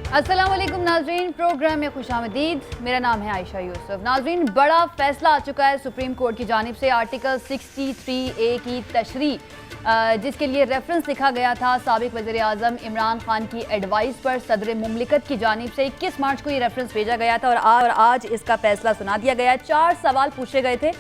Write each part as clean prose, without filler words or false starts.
अस्सलाम वालेकुम नाजरीन, प्रोग्राम में खुशामदीद। मेरा नाम है आयशा यूसुफ। नाजरीन, बड़ा फैसला आ चुका है सुप्रीम कोर्ट की जानिब से। आर्टिकल 63A की तशरीह, जिसके लिए रेफरेंस लिखा गया था साबिक वज़ीर आज़म इमरान खान की एडवाइस पर सदर मुमलिकत की जानिब से 21 मार्च को ये रेफरेंस भेजा गया था और आज इसका फैसला सुना दिया गया है। 4 सवाल पूछे गए थे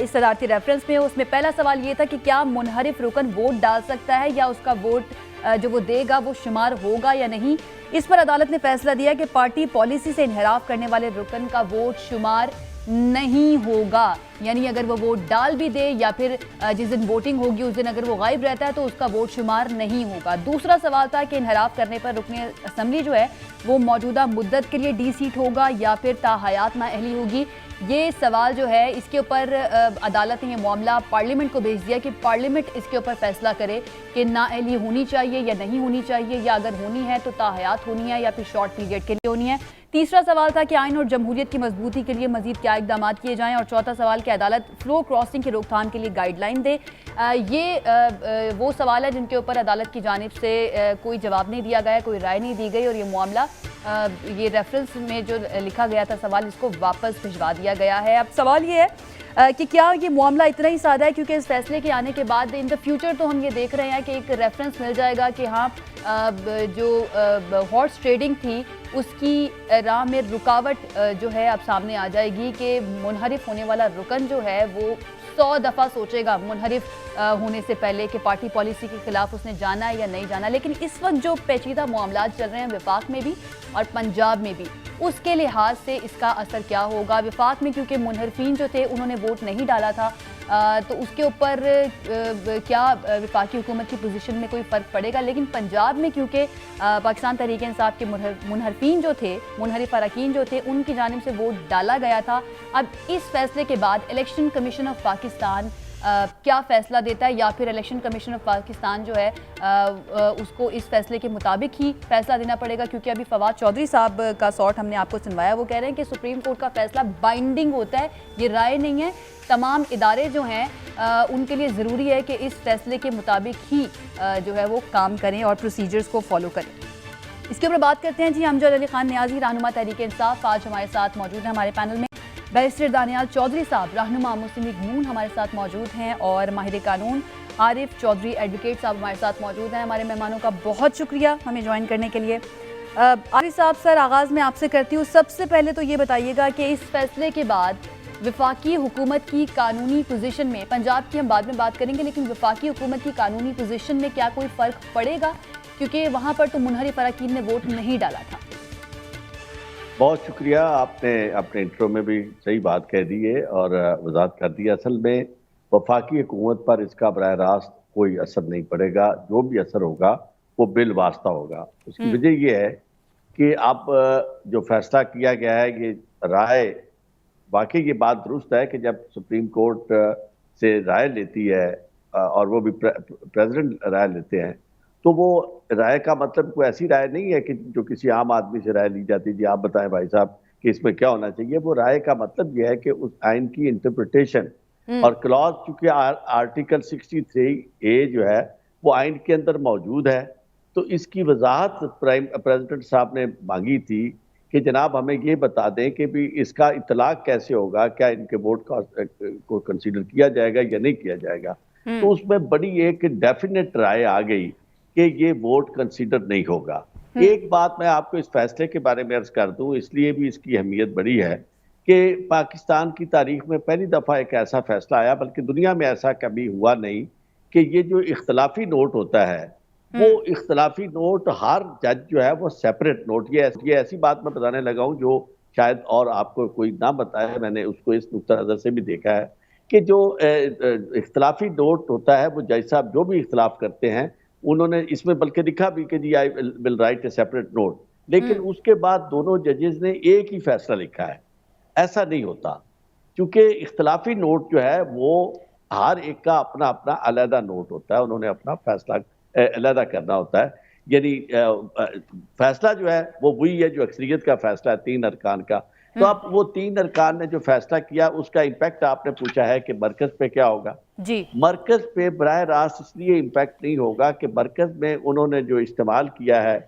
इस सदारती रेफरेंस में। उसमें पहला सवाल ये था कि क्या मुनहरिफ रुकन वोट डाल सकता है या उसका वोट जो वो देगा वो शुमार होगा या नहीं। इस पर अदालत ने फैसला दिया कि पार्टी पॉलिसी से इनहराफ करने वाले रुकन का वोट शुमार नहीं होगा, यानी अगर वो वोट डाल भी दे या फिर जिस दिन वोटिंग होगी उस दिन अगर वो गायब रहता है तो उसका वोट शुमार नहीं होगा। दूसरा सवाल था कि इनहराफ करने पर रुकने असम्बली जो है वो मौजूदा मुद्दत के लिए डी सीट होगा या फिर ताहयात नाअहली होगी। ये सवाल जो है इसके ऊपर अदालत ने ये मामला पार्लियामेंट को भेज दिया कि पार्लियामेंट इसके ऊपर फैसला करे कि नाअहली होनी चाहिए या नहीं होनी चाहिए, या अगर होनी है तो ताहयात होनी है या फिर शॉर्ट पीरियड के लिए होनी है। तीसरा सवाल था कि आइन और जमहूरियत की मजबूती के लिए मजीद क्या इकदाम किए जाएं। और चौथा सवाल कि अदालत फ्लो क्रॉसिंग की रोकथाम के लिए गाइडलाइन दे। ये वो सवाल है जिनके ऊपर अदालत की जानिब से कोई जवाब नहीं दिया गया, कोई राय नहीं दी गई और ये मामला ये रेफरेंस में जो लिखा गया था सवाल, इसको वापस भिजवा दिया गया है। अब सवाल ये है कि क्या ये मामला इतना ही सादा है, क्योंकि इस फैसले के आने के बाद इन द फ्यूचर तो हम ये देख रहे हैं कि एक रेफरेंस मिल जाएगा कि हाँ जो हॉर्स ट्रेडिंग थी उसकी राह में रुकावट जो है अब सामने आ जाएगी कि मुनहरिफ होने वाला रुकन जो है वो 100 दफ़ा सोचेगा मुनहरिफ होने से पहले कि पार्टी पॉलिसी के खिलाफ उसने जाना है या नहीं जाना। लेकिन इस वक्त जो पेचीदा मामलात चल रहे हैं विफाक में भी और पंजाब में भी, उसके लिहाज से इसका असर क्या होगा। विफाक में क्योंकि मुनहरफीन जो थे उन्होंने वोट नहीं डाला था, तो उसके ऊपर क्या विफाकी हुकूमत की पोजीशन में कोई फ़र्क पड़ेगा। लेकिन पंजाब में क्योंकि पाकिस्तान तहरीक इंसाफ के मुनहरफीन जो थे, मुनहरिफ अरकान जो थे, उनकी जानिब से वोट डाला गया था। अब इस फैसले के बाद इलेक्शन कमीशन ऑफ पाकिस्तान क्या फ़ैसला देता है, या फिर इलेक्शन कमीशन ऑफ पाकिस्तान जो है उसको इस फैसले के मुताबिक ही फ़ैसला देना पड़ेगा। क्योंकि अभी फवाद चौधरी साहब का शॉट हमने आपको सुनवाया, वो कह रहे हैं कि सुप्रीम कोर्ट का फ़ैसला बाइंडिंग होता है, ये राय नहीं है। तमाम इदारे जो हैं उनके लिए ज़रूरी है कि इस फैसले के मुताबिक ही जो है वो काम करें और प्रोसीजर्स को फॉलो करें। इसके ऊपर बात करते हैं जी अमजद अली खान नियाजी, रहनुमा तहरीक इंसाफ, आज हमारे साथ मौजूद हैं हमारे पैनल में। बैरिस्टर दानियाल चौधरी साहब, रहनुमा मुस्लिम लीग नून, हमारे साथ मौजूद हैं। और माहिर कानून आरिफ चौधरी एडवोकेट साहब हमारे साथ मौजूद हैं। हमारे मेहमानों का बहुत शुक्रिया हमें ज्वाइन करने के लिए। आरिफ साहब, सर आगाज़ में आपसे करती हूँ। सबसे पहले तो ये बताइएगा कि इस फैसले के बाद वफाकी हुकूमत की कानूनी पोजीशन में, पंजाब की हम बाद में बात करेंगे, लेकिन वफाकी हुकूमत की कानूनी पोजीशन में क्या कोई फ़र्क पड़ेगा, क्योंकि वहाँ पर तो मुनहरिफ अरकान ने वोट नहीं डाला था। बहुत शुक्रिया, आपने अपने इंट्रो में भी सही बात कह दी है और वजाहत कर दी। असल में वफाकी हुकूमत पर इसका बराह रास्त कोई असर नहीं पड़ेगा। जो भी असर होगा वो बिल वास्ता होगा। उसकी वजह यह है कि अब जो फैसला किया गया है कि राय, वाकई ये बात दुरुस्त है कि जब सुप्रीम कोर्ट से राय लेती है और वो भी प्रेसिडेंट राय लेते हैं, तो वो राय का मतलब कोई ऐसी राय नहीं है कि जो किसी आम आदमी से राय ली जाती है, जी आप बताएं भाई साहब कि इसमें क्या होना चाहिए। वो राय का मतलब यह है कि उस आइन की इंटरप्रिटेशन और क्लॉज, चूंकि आर्टिकल 63A जो है वो आइन के अंदर मौजूद है, तो इसकी वजाहत प्रेसिडेंट साहब ने मांगी थी कि जनाब हमें ये बता दें कि भी इसका इतलाक कैसे होगा, क्या इनके वोट को कंसीडर किया जाएगा या नहीं किया जाएगा। तो उसमें बड़ी एक डेफिनेट राय आ गई कि ये वोट कंसीडर नहीं होगा। एक बात मैं आपको इस फैसले के बारे में अर्ज कर दूं, इसलिए भी इसकी अहमियत बड़ी है कि पाकिस्तान की तारीख में पहली दफ़ा एक ऐसा फैसला आया, बल्कि दुनिया में ऐसा कभी हुआ नहीं, कि ये जो इख्तलाफी नोट होता है वो इख्तलाफी नोट, हर जज जो है वो सेपरेट नोट, ये ऐसी बात मैं बताने लगा हूँ जो शायद और आपको कोई ना बताया, मैंने उसको इस नुक्ता नज़र से भी देखा है कि जो इख्तलाफी नोट होता है वो जज साहब जो भी इख्तलाफ करते हैं उन्होंने इसमें बल्कि लिखा भी कि जी I will write a separate note, लेकिन उसके बाद दोनों जजेस ने एक ही फैसला लिखा है। ऐसा नहीं होता, क्योंकि इख्तलाफी नोट जो है वो हर एक का अपना अपना अलहदा नोट होता है, उन्होंने अपना फैसला अलहदा करना होता है। यानी फैसला जो है वो वही है जो अक्सरियत का फैसला है 3 अरकान का। तो अब वो 3 अरकान ने जो फैसला किया उसका इम्पैक्ट आपने पूछा है कि मरकज पे क्या होगा जी। मरकज पे बराह रास्त इसलिए इम्पैक्ट नहीं होगा कि मरकज में उन्होंने जो इस्तेमाल किया है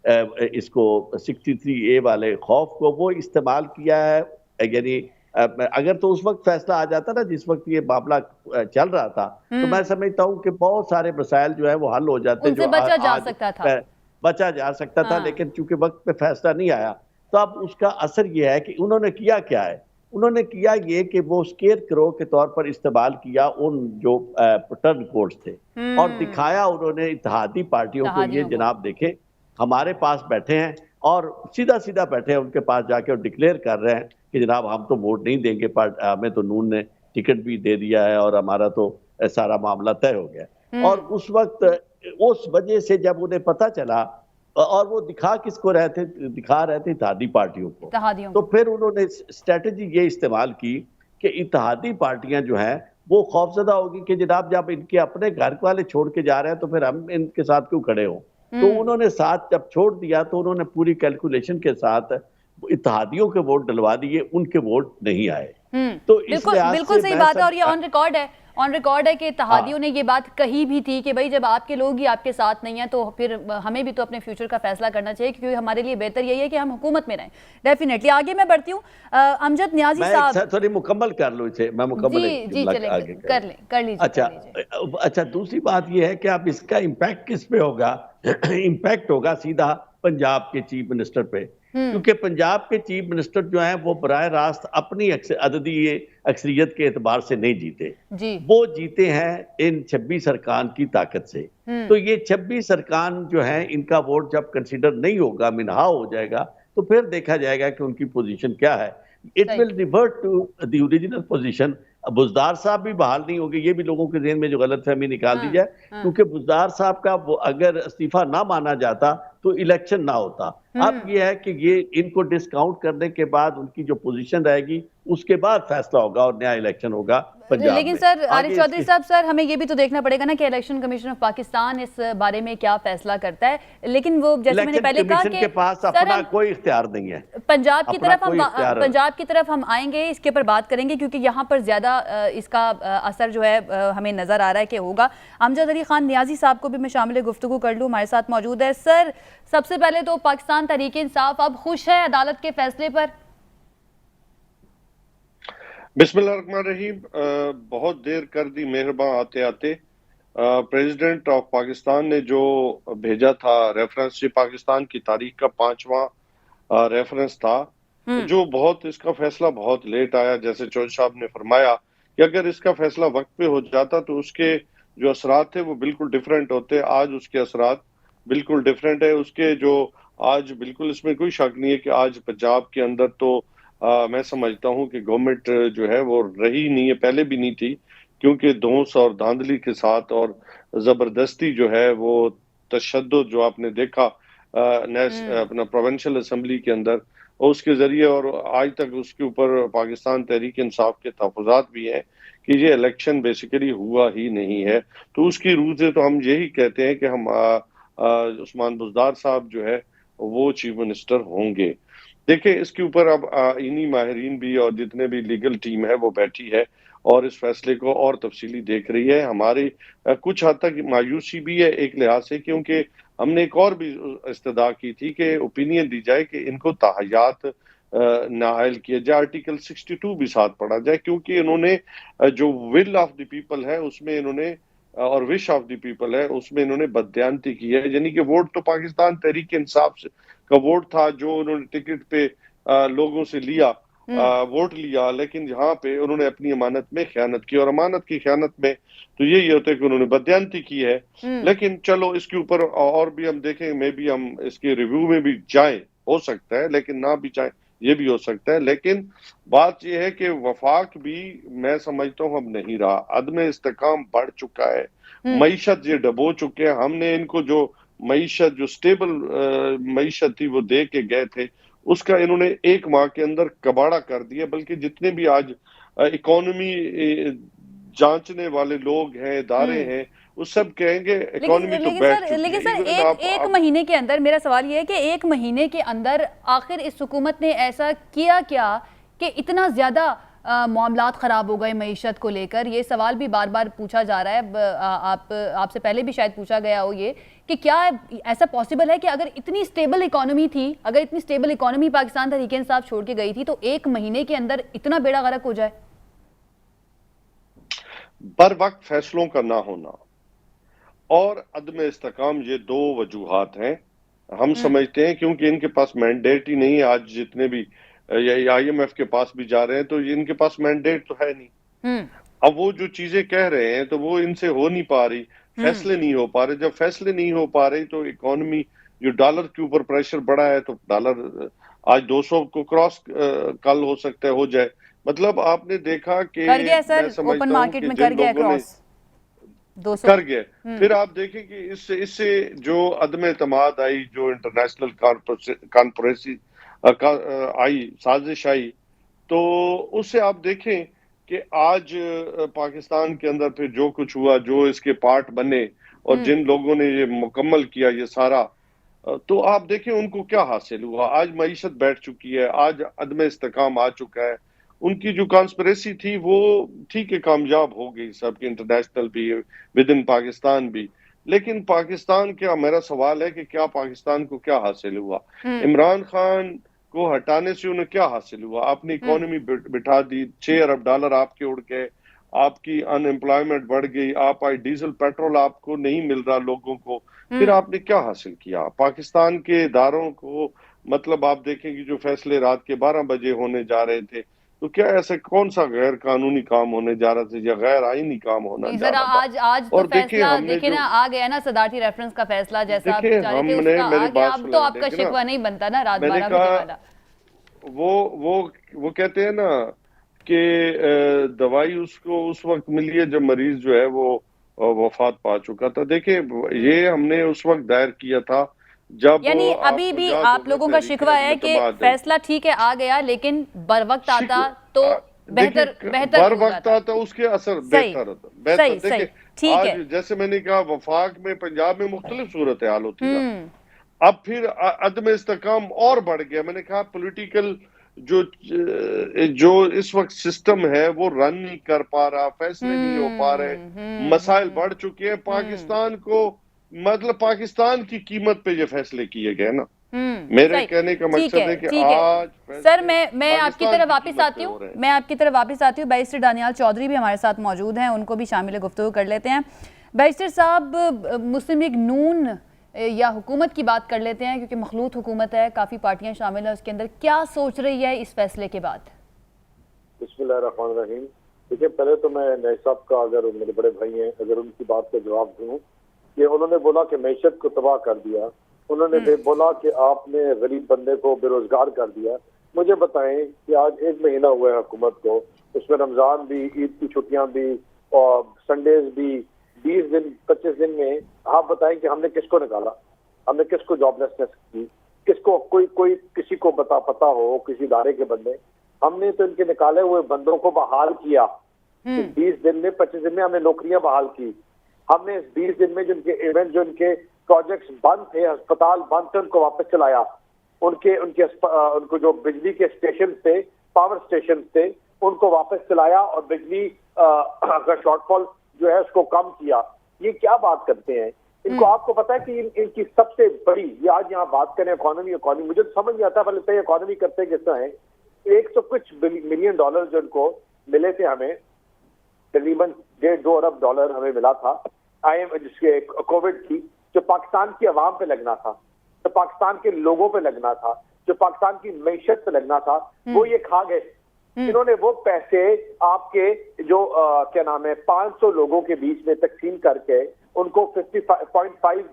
इसको 63A वाले खौफ को वो इस्तेमाल किया है। यानी अगर तो उस वक्त फैसला आ जाता ना जिस वक्त ये मामला चल रहा था, तो मैं समझता हूँ कि बहुत सारे मसाइल जो है वो हल हो जाते उनसे जो बचा जा आज सकता था। बचा जा सकता था, हाँ। लेकिन चूंकि वक्त पे फैसला नहीं आया, तो अब उसका असर ये है कि उन्होंने किया क्या है। उन्होंने किया ये कि वो स्केयर क्रो के तौर पर इस्तेमाल किया उन जो टर्न कोड्स थे, और दिखाया उन्होंने इत्तेहादी पार्टियों को, ये इत्तेहादियों को। जनाब देखें हमारे पास बैठे हैं, और सीधा सीधा बैठे हैं उनके पास जाके और डिक्लेयर कर रहे हैं कि जनाब हम तो वोट नहीं देंगे, हमें तो नून ने टिकट भी दे दिया है और हमारा तो सारा मामला तय हो गया। और उस वक्त उस वजह से जब उन्हें पता चला, और वो दिखा रहे थे इत्तेहादी पार्टियों को, इत्तेहादियों तो को। फिर उन्होंने स्ट्रेटेजी ये इस्तेमाल की कि इत्तेहादी पार्टियां जो हैं वो खौफजदा होगी कि जनाब जब इनके अपने घर वाले छोड़ के जा रहे हैं तो फिर हम इनके साथ क्यों खड़े हों। तो उन्होंने साथ जब छोड़ दिया तो उन्होंने पूरी कैलकुलेशन के साथ इत्तेहादियों के वोट डलवा दिए, उनके वोट नहीं आए। तो इस बिल्कुल लिहाज बिल्कुल से सही मैं बात है, और ये ऑन रिकॉर्ड है कि इत्तेहादियों हाँ, ने ये बात कही भी थी कि भाई जब आपके लोग ही आपके साथ नहीं है तो फिर हमें भी तो अपने फ्यूचर का फैसला करना चाहिए, क्योंकि हमारे लिए बेहतर यही है कि हम हुकूमत में रहें। डेफिनेटली आगे मैं बढ़ती हूँ। अमजद नियाजी साहब, थोड़ी मुकम्मल कर लूँ इसे, मैं मुकम्मल जी एक जी जुमला चलें, आगे कर लें, कर लीजिए, अच्छा। कर लीजिए। अच्छा, दूसरी बात यह है कि अब इसका इम्पैक्ट किस पे होगा? इम्पैक्ट होगा सीधा पंजाब के चीफ मिनिस्टर पे, क्योंकि पंजाब के चीफ मिनिस्टर जो हैं वो बराह रास्त अपनी अददी अक्सरियत के एतबार से नहीं जीते, जी। वो जीते हैं इन 26 अरकान की ताकत से। तो ये 26 अरकान जो हैं इनका वोट जब कंसिडर नहीं होगा, मिनहा हो जाएगा, तो फिर देखा जाएगा कि उनकी पोजीशन क्या है। इट सही। Will revert to the original position. Buzdar साहब भी बहाल नहीं होंगे, ये भी लोगों के ज़हन में जो गलतफहमी निकाल दी हाँ, जाए, हाँ। क्योंकि बुजदार साहब का वो अगर इस्तीफा ना माना जाता तो इलेक्शन ना होता। अब ये है कि ये इनको डिस्काउंट करने के बाद उनकी जो पोजीशन रहेगी उसके बाद फैसला होगा और नया इलेक्शन होगा पंजाब लेकिन में। सर आरिफ आगे चौधरी इसके साहब, सर हमें ये भी तो देखना पड़ेगा ना कि इलेक्शन कमीशन ऑफ पाकिस्तान इस बारे में क्या फैसला करता है। लेकिन वो जैसे मैंने इलेक्शन पहले कहा कमीशन कि के पास सर अपना हम कोई इख्तियार नहीं है, पंजाब की अपना तरफ कोई इख्तियार। पंजाब की तरफ हम आएंगे, इसके ऊपर बात करेंगे, क्योंकि यहाँ पर ज़्यादा इसका असर जो है हमें नज़र आ रहा है कि होगा। अमजद अली खान नियाजी साहब को भी मैं शामिल गुफ्तगू कर लूँ, हमारे साथ मौजूद है। सर सबसे पहले तो पाकिस्तान तहरीक इंसाफ अब खुश है अदालत के फैसले पर? बिस्मिल्लाहिर्रहमानिर्रहीम। बहुत देर कर दी मेहरबान आते आते। प्रेसिडेंट ऑफ पाकिस्तान ने जो भेजा था रेफरेंस, ये पाकिस्तान की तारीख का 5वां रेफरेंस था, जो बहुत इसका फैसला बहुत लेट आया। जैसे चौधरी साहब ने फरमाया कि अगर इसका फैसला वक्त पे हो जाता तो उसके जो असरात थे वो बिल्कुल डिफरेंट होते। आज उसके असरात बिल्कुल डिफरेंट है। उसके जो आज बिल्कुल इसमें कोई शक नहीं है कि आज पंजाब के अंदर तो मैं समझता हूं कि गवर्नमेंट जो है वो रही नहीं है, पहले भी नहीं थी, क्योंकि धौंस और धांधली के साथ और जबरदस्ती जो है वो तशद्दुद जो आपने देखा अपना प्रोविंशियल असेंबली के अंदर, और उसके जरिए, और आज तक उसके ऊपर पाकिस्तान तहरीक इंसाफ के तहफ़्फ़ुज़ात भी हैं कि ये इलेक्शन बेसिकली हुआ ही नहीं है। तो उसकी रूह से तो हम यही कहते हैं कि हम उस्मान बुज़दार साहब जो है वो चीफ मिनिस्टर होंगे। देखिए, इसके ऊपर अब इन्हीं माहिरीन भी और जितने भी लीगल टीम है वो बैठी है और इस फैसले को और तफसीली देख रही है। हमारी कुछ हद तक मायूसी भी है एक लिहाज से, क्योंकि हमने एक और भी इस्तदा की थी कि ओपिनियन दी जाए कि इनको ताहयात नाअहल किया जाए, आर्टिकल 62 भी साथ पढ़ा जाए, क्योंकि इन्होंने जो विल ऑफ द पीपल है उसमें इन्होंने और विश ऑफ द पीपल है उसमें इन्होंने बदयांती की है। यानी कि वोट तो पाकिस्तान तहरीक इंसाफ से का वोट था जो उन्होंने टिकट पे लोगों से लिया, वोट लिया, लेकिन यहाँ पे उन्होंने अपनी अमानत में खयानत की, और अमानत की खयानत में तो यही होता है कि उन्होंने बदयांती की है। लेकिन चलो इसके ऊपर और भी हम देखें, मे भी हम इसके रिव्यू में भी जाएं, हो सकता है, लेकिन ना भी जाएं ये भी हो सकता है। लेकिन बात यह है कि वफाक भी मैं समझता हूँ अब नहीं रहा, अदम इस्तेकाम बढ़ चुका है, मईशत ये डबो चुके हैं। हमने इनको जो मईशत, जो स्टेबल मईशत थी वो दे के गए थे, उसका इन्होंने 1 माह के अंदर कबाड़ा कर दिया। बल्कि जितने भी आज इकोनॉमी जांचने वाले लोग हैं, इदारे हैं, वो सब कहेंगे इकोनॉमी तो बैठ चुकी है। लेकिन सर एक महीने के अंदर, मेरा सवाल ये है कि 1 महीने के अंदर आखिर इस हुकूमत ने ऐसा किया क्या कि इतना ज्यादा मामलात ख़राब हो गए मईशत को लेकर? ये सवाल भी बार बार पूछा जा रहा है, आपसे पहले भी शायद पूछा गया हो ये कि क्या ऐसा पॉसिबल है कि अगर इतनी स्टेबल इकोनॉमी थी, अगर इतनी स्टेबल इकोनॉमी पाकिस्तान तहरीक इंसाफ छोड़ के गई थी, तो एक महीने के अंदर इतना बेड़ा गर्क हो जाए? बर वक्त फैसलों का ना होना और अदम इस्तेकाम, ये दो वजूहात हैं। हम समझते हैं क्योंकि इनके पास मैंडेट ही नहीं है। आज जितने भी IMF के पास भी जा रहे हैं तो इनके पास मैंडेट तो है नहीं। अब वो जो चीजें कह रहे हैं तो वो इनसे हो नहीं पा रही, फैसले नहीं हो पा रहे। जब फैसले नहीं हो पा रही तो इकोनॉमी, जो डॉलर के ऊपर प्रेशर बढ़ा है, तो डॉलर आज 200 को क्रॉस कल हो सकता है हो जाए। मतलब आपने देखा कि कर गया सर, ओपन मार्केट में कर गया क्रॉस 200 कर गए। फिर आप देखें कि इससे जो अदम एतमाद आई, जो इंटरनेशनल कॉन्फ्रेंसी आई, साजिश आई, तो उससे आप देखें कि आज पाकिस्तान के अंदर फिर जो कुछ हुआ, जो इसके पार्ट बने और जिन लोगों ने ये मुकम्मल किया ये सारा, तो आप देखें उनको क्या हासिल हुआ। आज मईशत बैठ चुकी है, आज अदम इस्तेकाम आ चुका है। उनकी जो कॉन्स्पिरेसी थी वो ठीक है कामयाब हो गई, सबकी, इंटरनेशनल भी, विद इन पाकिस्तान भी। लेकिन पाकिस्तान क्या, मेरा सवाल है कि क्या पाकिस्तान को क्या हासिल हुआ? इमरान खान को हटाने से उन्हें क्या हासिल हुआ? आपने इकोनॉमी बिठा दी, $6 अरब आपके उड़ गए, आपकी अनएम्प्लॉयमेंट बढ़ गई, आप आज डीजल पेट्रोल आपको नहीं मिल रहा लोगों को। फिर आपने क्या हासिल किया? पाकिस्तान के इदारों को, मतलब आप देखें कि जो फैसले रात के 12 बजे होने जा रहे थे, तो क्या ऐसे कौन सा गैर कानूनी काम होने जा रहा था या गैर आईनी काम होना जा रहा था? आज तो फैसला देखिए ना आ गया ना, सदारती रेफरेंस का फैसला जैसा आप चाह रहे थे उसका आ गया। अब तो आपका शिकवा नहीं बनता ना रात 12 बजे वाला। वो कहते हैं ना कि दवाई उसको उस वक्त मिली है जब मरीज जो है वो वफात पा चुका था। देखिए ये हमने उस वक्त दायर किया था जब, यानी अभी भी आप लोगों का शिकवा है कि फैसला ठीक है आ गया, लेकिन बर वक्त आता तो बेहतर बर वक्त आता उसके असर बेहतर होता। देखिए ठीक है, जैसे मैंने कहा वफाक में, पंजाब में मुख्तलिफ सूरत हाल होती है। अब फिर अदम इस्तेकाम और बढ़ गया। मैंने कहा पॉलिटिकल जो इस वक्त सिस्टम है वो रन नहीं कर पा रहा, फैसले नहीं हो पा रहे, मसाइल बढ़ चुके हैं। पाकिस्तान को, मतलब पाकिस्तान की कीमत पे ये फैसले किए गए ना। मेरे कहने का मकसद है कि आज सर मैं आपकी तरफ वापस आती हूँ। बैरिस्टर दानियाल चौधरी भी हमारे साथ मौजूद हैं, उनको भी शामिल गुफ्तगू कर लेते हैं। बैरिस्टर साहब, मुस्लिम लीग नून या हुकूमत की बात कर लेते हैं, क्योंकि मखलूत हुकूमत है, काफ़ी पार्टियां शामिल हैं उसके अंदर। क्या सोच रही है इस फैसले के बाद? बिस्मिल्लाहिर्रहमानिर्रहीम। देखिए, पहले तो मैं नई साहब का, अगर मेरे बड़े भाई हैं, अगर उनकी बात का जवाब दूं कि उन्होंने बोला कि मैशत को तबाह कर दिया, उन्होंने बोला कि आपने गरीब बंदे को बेरोजगार कर दिया। मुझे बताएं कि आज 1 महीना हुआ है हुकूमत को, उसमें रमजान भी, ईद की छुट्टियां भी और संडेज भी, 20 दिन 25 दिन में आप बताएं कि हमने किसको निकाला, हमने किसको जॉबलेसनेस की, किसको कोई किसी को पता हो, किसी इदारे के बंदे, हमने तो इनके निकाले हुए बंदों को बहाल किया। 20 दिन में 25 दिन में हमने नौकरियां बहाल की। हमने इस 20 दिन में जिनके इवेंट, जो इनके प्रोजेक्ट्स बंद थे, अस्पताल बंद थे, उनको वापस चलाया। उनको जो बिजली के स्टेशन थे, पावर स्टेशन थे, उनको वापस चलाया और बिजली का शॉर्टफॉल जो है उसको कम किया। ये क्या बात करते हैं? इनको आपको पता है कि इनकी सबसे बड़ी, ये आज यहाँ बात करें इकोनॉमी, मुझे तो समझ नहीं आता पहले इकोनॉमी करते किस तरह है। 100 कुछ मिलियन डॉलर जो इनको मिले थे, हमें तकरीबन $1.5-2 अरब हमें मिला था जिसके कोविड की, जो पाकिस्तान की आवाम पे लगना था, जो पाकिस्तान के लोगों पे लगना था, जो पाकिस्तान की मैशत पे लगना था, वो ये खा गए। इन्होंने वो पैसे आपके जो क्या नाम है 500 लोगों के बीच में तकसीम करके उनको 50.5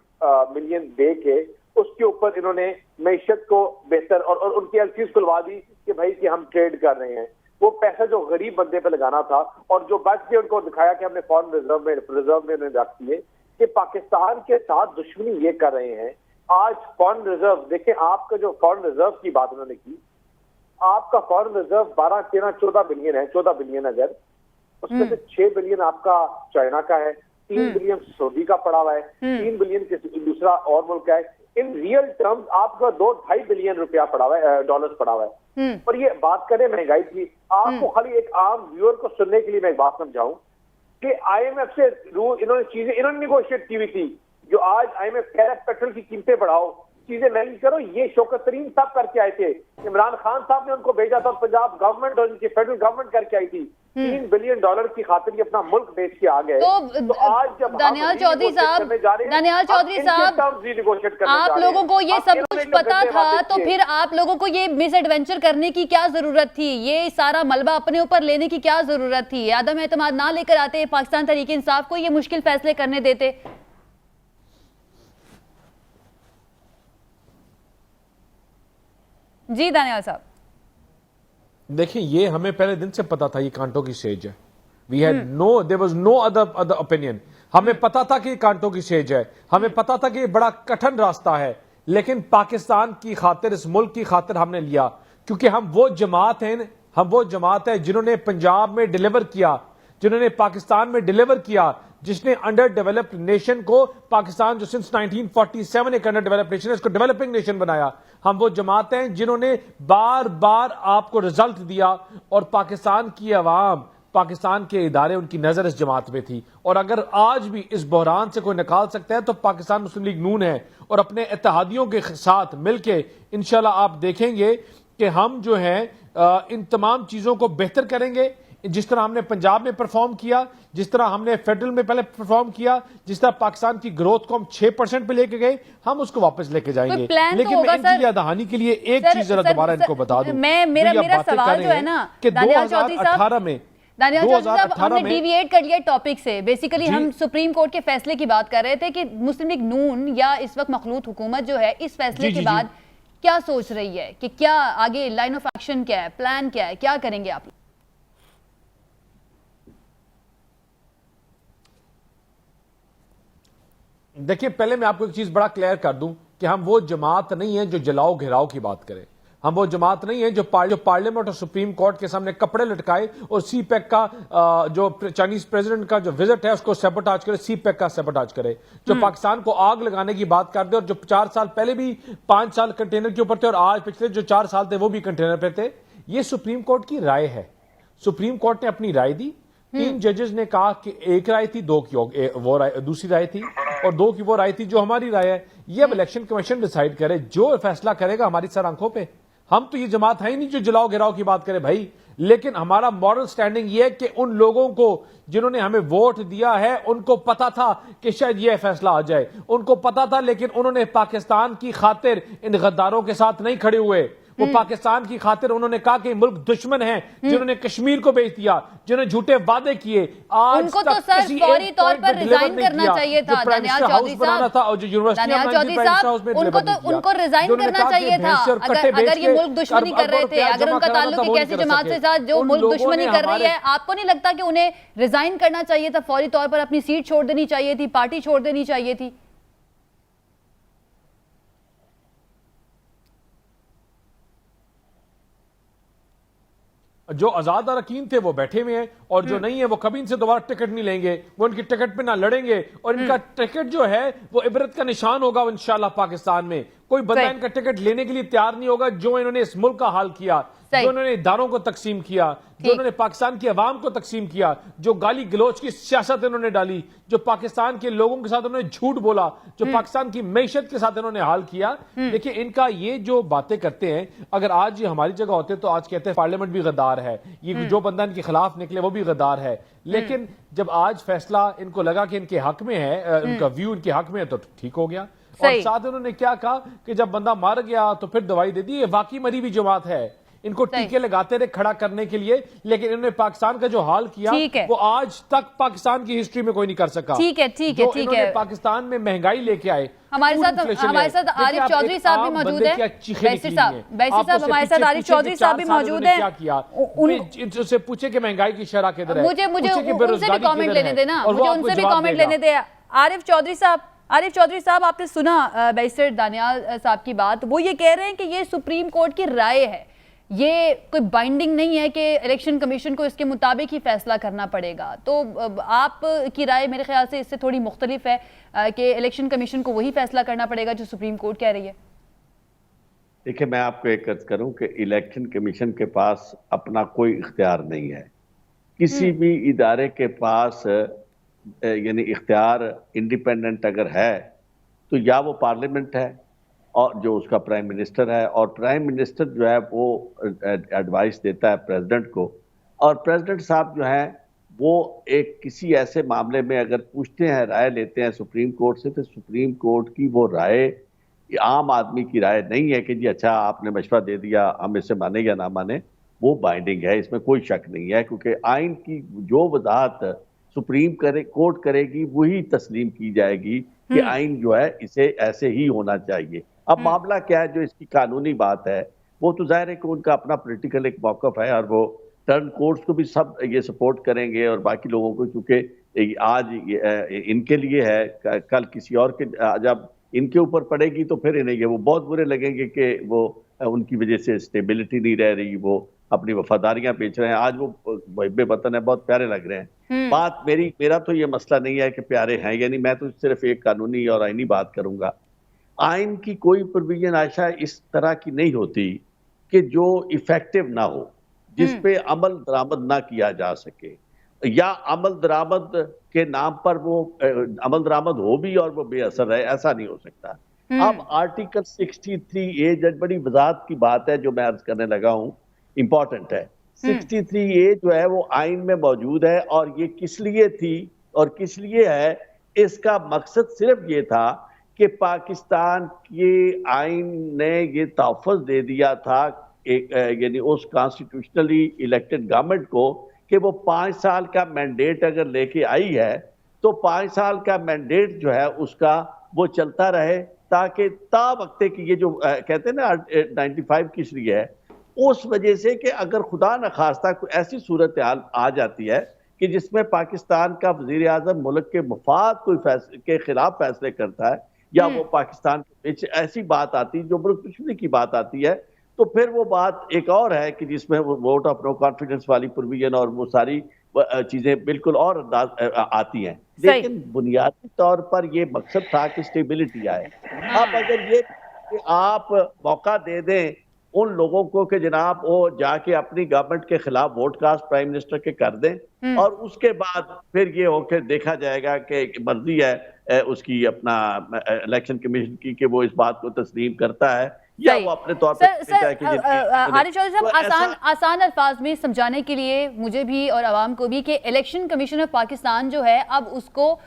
मिलियन दे के उसके ऊपर इन्होंने मैशत को बेहतर और उनकी एलसीज खुलवा दी कि भाई कि हम ट्रेड कर रहे हैं। वो पैसा जो गरीब बंदे पे लगाना था और जो बच के उनको दिखाया कि हमने फॉरेन रिजर्व में रख दिए, कि पाकिस्तान के साथ दुश्मनी ये कर रहे हैं। आज फॉरेन रिजर्व देखें, आपका जो फॉरेन रिजर्व की बात उन्होंने की, आपका फॉरेन रिजर्व 12, 13, 14 बिलियन है। 14 बिलियन अगर उसमें से 6 बिलियन आपका चाइना का है, 3 बिलियन सऊदी का पड़ा हुआ है, 3 बिलियन दूसरा और मुल्क का है। इन रियल टर्म्स आपका 2-2.5 बिलियन रुपया पड़ा हुआ है, डॉलर्स पड़ा हुआ है। और ये बात करें महंगाई की, आपको खाली एक आम व्यूअर को सुनने के लिए मैं एक बात समझाऊं कि IMF से इन्होंने निगोशिएट की हुई थी जो आज IMF कह रहा है पेट्रोल की कीमतें बढ़ाओ, चीजें महंगी करो, ये शौकत तरीन साहब करके आए थे। इमरान खान साहब ने उनको भेजा था, पंजाब गवर्नमेंट और उनकी फेडरल गवर्नमेंट करके आई थी। $3 बिलियन की खातिर ये अपना मुल्क बेच के आ गए। तो आज जब दानियाल चौधरी साहब, दानियाल चौधरी साहब, आप लोगों को ये सब कुछ पता था, तो फिर आप लोगों को ये मिस एडवेंचर करने की क्या जरूरत थी? ये सारा मलबा अपने ऊपर लेने की क्या जरूरत थी? आदम एतमाद ना लेकर आते, पाकिस्तान तहरीक इंसाफ को ये मुश्किल फैसले करने देते। जी दानियाल साहब, देखिए, ये हमें पहले दिन से पता था ये कांटों की सेज है। We had no, there was no other opinion. हमें पता था कि ये कांटों की सेज है, हमें पता था कि ये बड़ा कठिन रास्ता है, लेकिन पाकिस्तान की खातिर, इस मुल्क की खातिर हमने लिया, क्योंकि हम वो जमात हैं जिन्होंने पंजाब में डिलीवर किया, जिन्होंने पाकिस्तान में डिलीवर किया, जिसने अंडर डेवलप्ड नेशन को, पाकिस्तान जो सिंस 1947 एक अंडर डेवलप्ड नेशन है, इसको डेवलपिंग नेशन बनाया। हम वो जमात हैं जिन्होंने बार बार आपको रिजल्ट दिया, और पाकिस्तान की आवाम, पाकिस्तान के इदारे, उनकी नजर इस जमात में थी। और अगर आज भी इस बहरान से कोई निकाल सकता है तो पाकिस्तान मुस्लिम लीग नून है, और अपने इत्तेहादियों के साथ मिलके इंशाल्लाह आप देखेंगे कि हम जो है इन तमाम चीजों को बेहतर करेंगे। जिस तरह हमने पंजाब में परफॉर्म किया, जिस तरह हमने फेडरल में पहले परफॉर्म किया, जिस तरह पाकिस्तान की ग्रोथ को हम 6% पे लेके गए, हम उसको वापस लेके जाएंगे। लेकिन मैं इनकी यादहानी के लिए एक चीज जरा दोबारा इनको बता दूं। मेरा सवाल जो है ना कि दानियाल चौधरी साहब, 2018 में, दानियाल चौधरी साहब, हमने डिविएट कर लिया टॉपिक से। बेसिकली हम सुप्रीम कोर्ट के फैसले की बात कर रहे थे कि मुस्लिम लीग नून या इस वक्त मखलूत हुकूमत जो है, इस फैसले के बाद क्या सोच रही है, कि क्या आगे लाइन ऑफ एक्शन क्या है, प्लान क्या है, क्या करेंगे आप? देखिए, पहले मैं आपको एक चीज बड़ा क्लियर कर दूं कि हम वो जमात नहीं है जो जलाओ घेराव की बात करें। हम वो जमात नहीं है जो पार्लियामेंट और सुप्रीम कोर्ट के सामने कपड़े लटकाए और सीपैक का जो चाइनीज प्रेसिडेंट का जो विजिट है उसको सैबोटाज करे, सीपैक का सैबोटाज करे, जो पाकिस्तान को आग लगाने की बात करते, और जो 4 साल पहले भी 5 साल कंटेनर के ऊपर थे, और आज पिछले जो 4 साल थे वो भी कंटेनर पे थे। ये सुप्रीम कोर्ट की राय है। सुप्रीम कोर्ट ने अपनी राय दी। 3 जजेस ने कहा कि एक राय थी, 2 की वो राय, दूसरी राय थी, और 2 की वो राय थी जो हमारी राय है। ये अब इलेक्शन कमीशन डिसाइड करे, जो फैसला करेगा हमारी सर आंखों पे। हम तो ये जमात है ही नहीं जो जलाओ गिराओ की बात करे भाई। लेकिन हमारा मॉरल स्टैंडिंग ये है कि उन लोगों को जिन्होंने हमें वोट दिया है, उनको पता था कि शायद ये फैसला आ जाए, उनको पता था, लेकिन उन्होंने पाकिस्तान की खातिर इन गद्दारों के साथ नहीं खड़े हुए। वो पाकिस्तान की खातिर उन्होंने कहा कि मुल्क दुश्मन है, जिन्होंने कश्मीर को बेच दिया, जिन्होंने झूठे वादे किए। आज उनको तो सर फौरी तौर पर रिजाइन करना चाहिए था दानियाल चौधरी साहब। और जो यूनिवर्सिटी उनको रिजाइन करना चाहिए था। अगर ये मुल्क दुश्मनी कर रहे थे, अगर उनका ताल्लुक एक ऐसी जमात से था जो मुल्क दुश्मनी कर रही है, आपको नहीं लगता कि उन्हें रिजाइन करना चाहिए था फौरी तौर पर? अपनी सीट छोड़ देनी चाहिए थी, पार्टी छोड़ देनी चाहिए थी? जो आजाद अरकान थे वो बैठे हुए हैं, और जो नहीं है वो कभी इनसे दोबारा टिकट नहीं लेंगे, वो इनकी टिकट पे ना लड़ेंगे, और इनका टिकट जो है वो इबरत का निशान होगा इंशाल्लाह। पाकिस्तान में कोई बंदा इनका टिकट लेने के लिए तैयार नहीं होगा। जो इन्होंने इस मुल्क का हाल किया, जो इन्होंने इदारों को तकसीम किया, जो इन्होंने पाकिस्तान की आवाम को तकसीम किया, जो गाली गलोच की सियासत इन्होंने डाली, जो पाकिस्तान के लोगों के साथ उन्होंने झूठ बोला, जो पाकिस्तान की मैशत के साथ इन्होंने हाल किया। देखिए, इनका ये जो बातें करते हैं, अगर आज ये हमारी जगह होते तो आज कहते हैं पार्लियामेंट भी गद्दार है, ये जो बंदा इनके खिलाफ निकले वो भी गद्दार है। लेकिन जब आज फैसला इनको लगा कि इनके हक में है, उनका व्यू इनके हक में है, तो ठीक हो गया। और साथ उन्होंने क्या कहा कि जब बंदा मार गया तो फिर दवाई दे दी। ये वाकई मरी हुई जमात है, इनको टीके लगाते रहे खड़ा करने के लिए, लेकिन इन्होंने पाकिस्तान का जो हाल किया वो आज तक पाकिस्तान की हिस्ट्री में कोई नहीं कर सका। ठीक है। पाकिस्तान में महंगाई लेके आए। हमारे साथ आरिफ चौधरी साहब भी मौजूद है। बैसी साहब हमारे साथ आरिफ चौधरी साहब भी मौजूद है। क्या किया उनसे पूछे कि महंगाई की शरह किधर है। मुझे उनसे भी कमेंट लेने देना, मुझे उनसे भी कमेंट लेने दे। आरिफ चौधरी साहब, आपने सुना बैरिस्टर दानियाल साहब की बात। वो ये कह रहे हैं कि ये सुप्रीम कोर्ट की राय है, ये कोई बाइंडिंग नहीं है कि इलेक्शन कमीशन को इसके मुताबिक ही फैसला करना पड़ेगा। तो आप की राय मेरे ख्याल से इससे थोड़ी मुख्तलिफ है कि इलेक्शन कमीशन को वही फैसला करना पड़ेगा जो सुप्रीम कोर्ट कह रही है। देखिए, मैं आपको एक अर्ज करूं कि इलेक्शन कमीशन के पास अपना कोई इख्तियार नहीं है। किसी भी इदारे के पास यानी इख्तियार इंडिपेंडेंट अगर है तो या वो पार्लियामेंट है और जो उसका प्राइम मिनिस्टर है, और प्राइम मिनिस्टर जो है वो एडवाइस देता है प्रेसिडेंट को, और प्रेसिडेंट साहब जो है वो एक किसी ऐसे मामले में अगर पूछते हैं, राय लेते हैं सुप्रीम कोर्ट से, तो सुप्रीम कोर्ट की वो राय आम आदमी की राय नहीं है कि जी अच्छा आपने मशवरा दे दिया, हम इसे माने या ना माने, वो बाइंडिंग है, इसमें कोई शक नहीं है, क्योंकि आइन की जो वजाहत सुप्रीम कोर्ट करेगी वही तस्लीम की जाएगी कि आइन जो है इसे ऐसे ही होना चाहिए। अब मामला क्या है, जो इसकी कानूनी बात है, वो तो जाहिर है कि उनका अपना पॉलिटिकल एक मौकफ है, और वो टर्न कोर्ट्स को भी सब ये सपोर्ट करेंगे, और बाकी लोगों को, क्योंकि आज इनके लिए है, कल किसी और के जब इनके ऊपर पड़ेगी तो फिर इन्हें वो बहुत बुरे लगेंगे कि वो उनकी वजह से स्टेबिलिटी नहीं रह रही, वो अपनी वफादारियां बेच रहे हैं। आज वो मुहिब्बे वतन है, बहुत प्यारे लग रहे हैं। बात मेरा तो ये मसला नहीं है कि प्यारे हैं, यानी मैं तो सिर्फ एक कानूनी और आईनी बात करूंगा। आइन की कोई प्रोविजन आशा इस तरह की नहीं होती कि जो इफेक्टिव ना हो, जिस पे अमल दरामद ना किया जा सके, या अमल दरामद के नाम पर वो अमल दरामद हो भी और वो बेअसर है, ऐसा नहीं हो सकता। अब आर्टिकल 63A जब बड़ी वजाहत की बात है जो मैं अर्ज करने लगा हूं, इंपॉर्टेंट है। 63A जो है वो आइन में मौजूद है, और ये किस लिए थी और किस लिए है, इसका मकसद सिर्फ ये था कि पाकिस्तान के आइन ने ये तहफ़्फ़ुज़ दे दिया था यानी उस कॉन्स्टिट्यूशनली इलेक्टेड गवर्नमेंट को कि वो 5 साल का मैंडेट अगर लेके आई है तो 5 साल का मैंडेट जो है उसका वो चलता रहे, ताकि ता वक्ते की ये जो कहते हैं ना 95 की इसलिए है, उस वजह से कि अगर खुदा न खास्ता कोई ऐसी सूरत हाल आ जाती है कि जिसमें पाकिस्तान का वजीर आजम मुल्क के मफाद कोई फैसले के खिलाफ फैसले करता है, या वो पाकिस्तान के बीच ऐसी बात आती है जो मुल्क दुश्मनी की बात आती है, तो फिर वो बात एक और है कि जिसमें वो वोट ऑफ नो कॉन्फिडेंस वाली प्रोविजन और वो सारी चीजें बिल्कुल और आती हैं। लेकिन बुनियादी तौर पर ये मकसद था कि स्टेबिलिटी आए। अब अगर ये कि आप मौका दे दें उन लोगों को कि जनाब वो जाके अपनी गवर्नमेंट के खिलाफ वोट कास्ट प्राइम मिनिस्टर के कर दें, और उसके बाद फिर ये होकर देखा जाएगा कि मर्जी है उसकी अपना इलेक्शन कमीशन की कि वो इस बात को तस्लीम करता है या वो अपने तौर पर आरिफ चौधरी साहब, आसान अल्फाज में समझाने के लिए मुझे भी और आवाम को भी कि इलेक्शन कमीशन ऑफ पाकिस्तान जो है अब उसको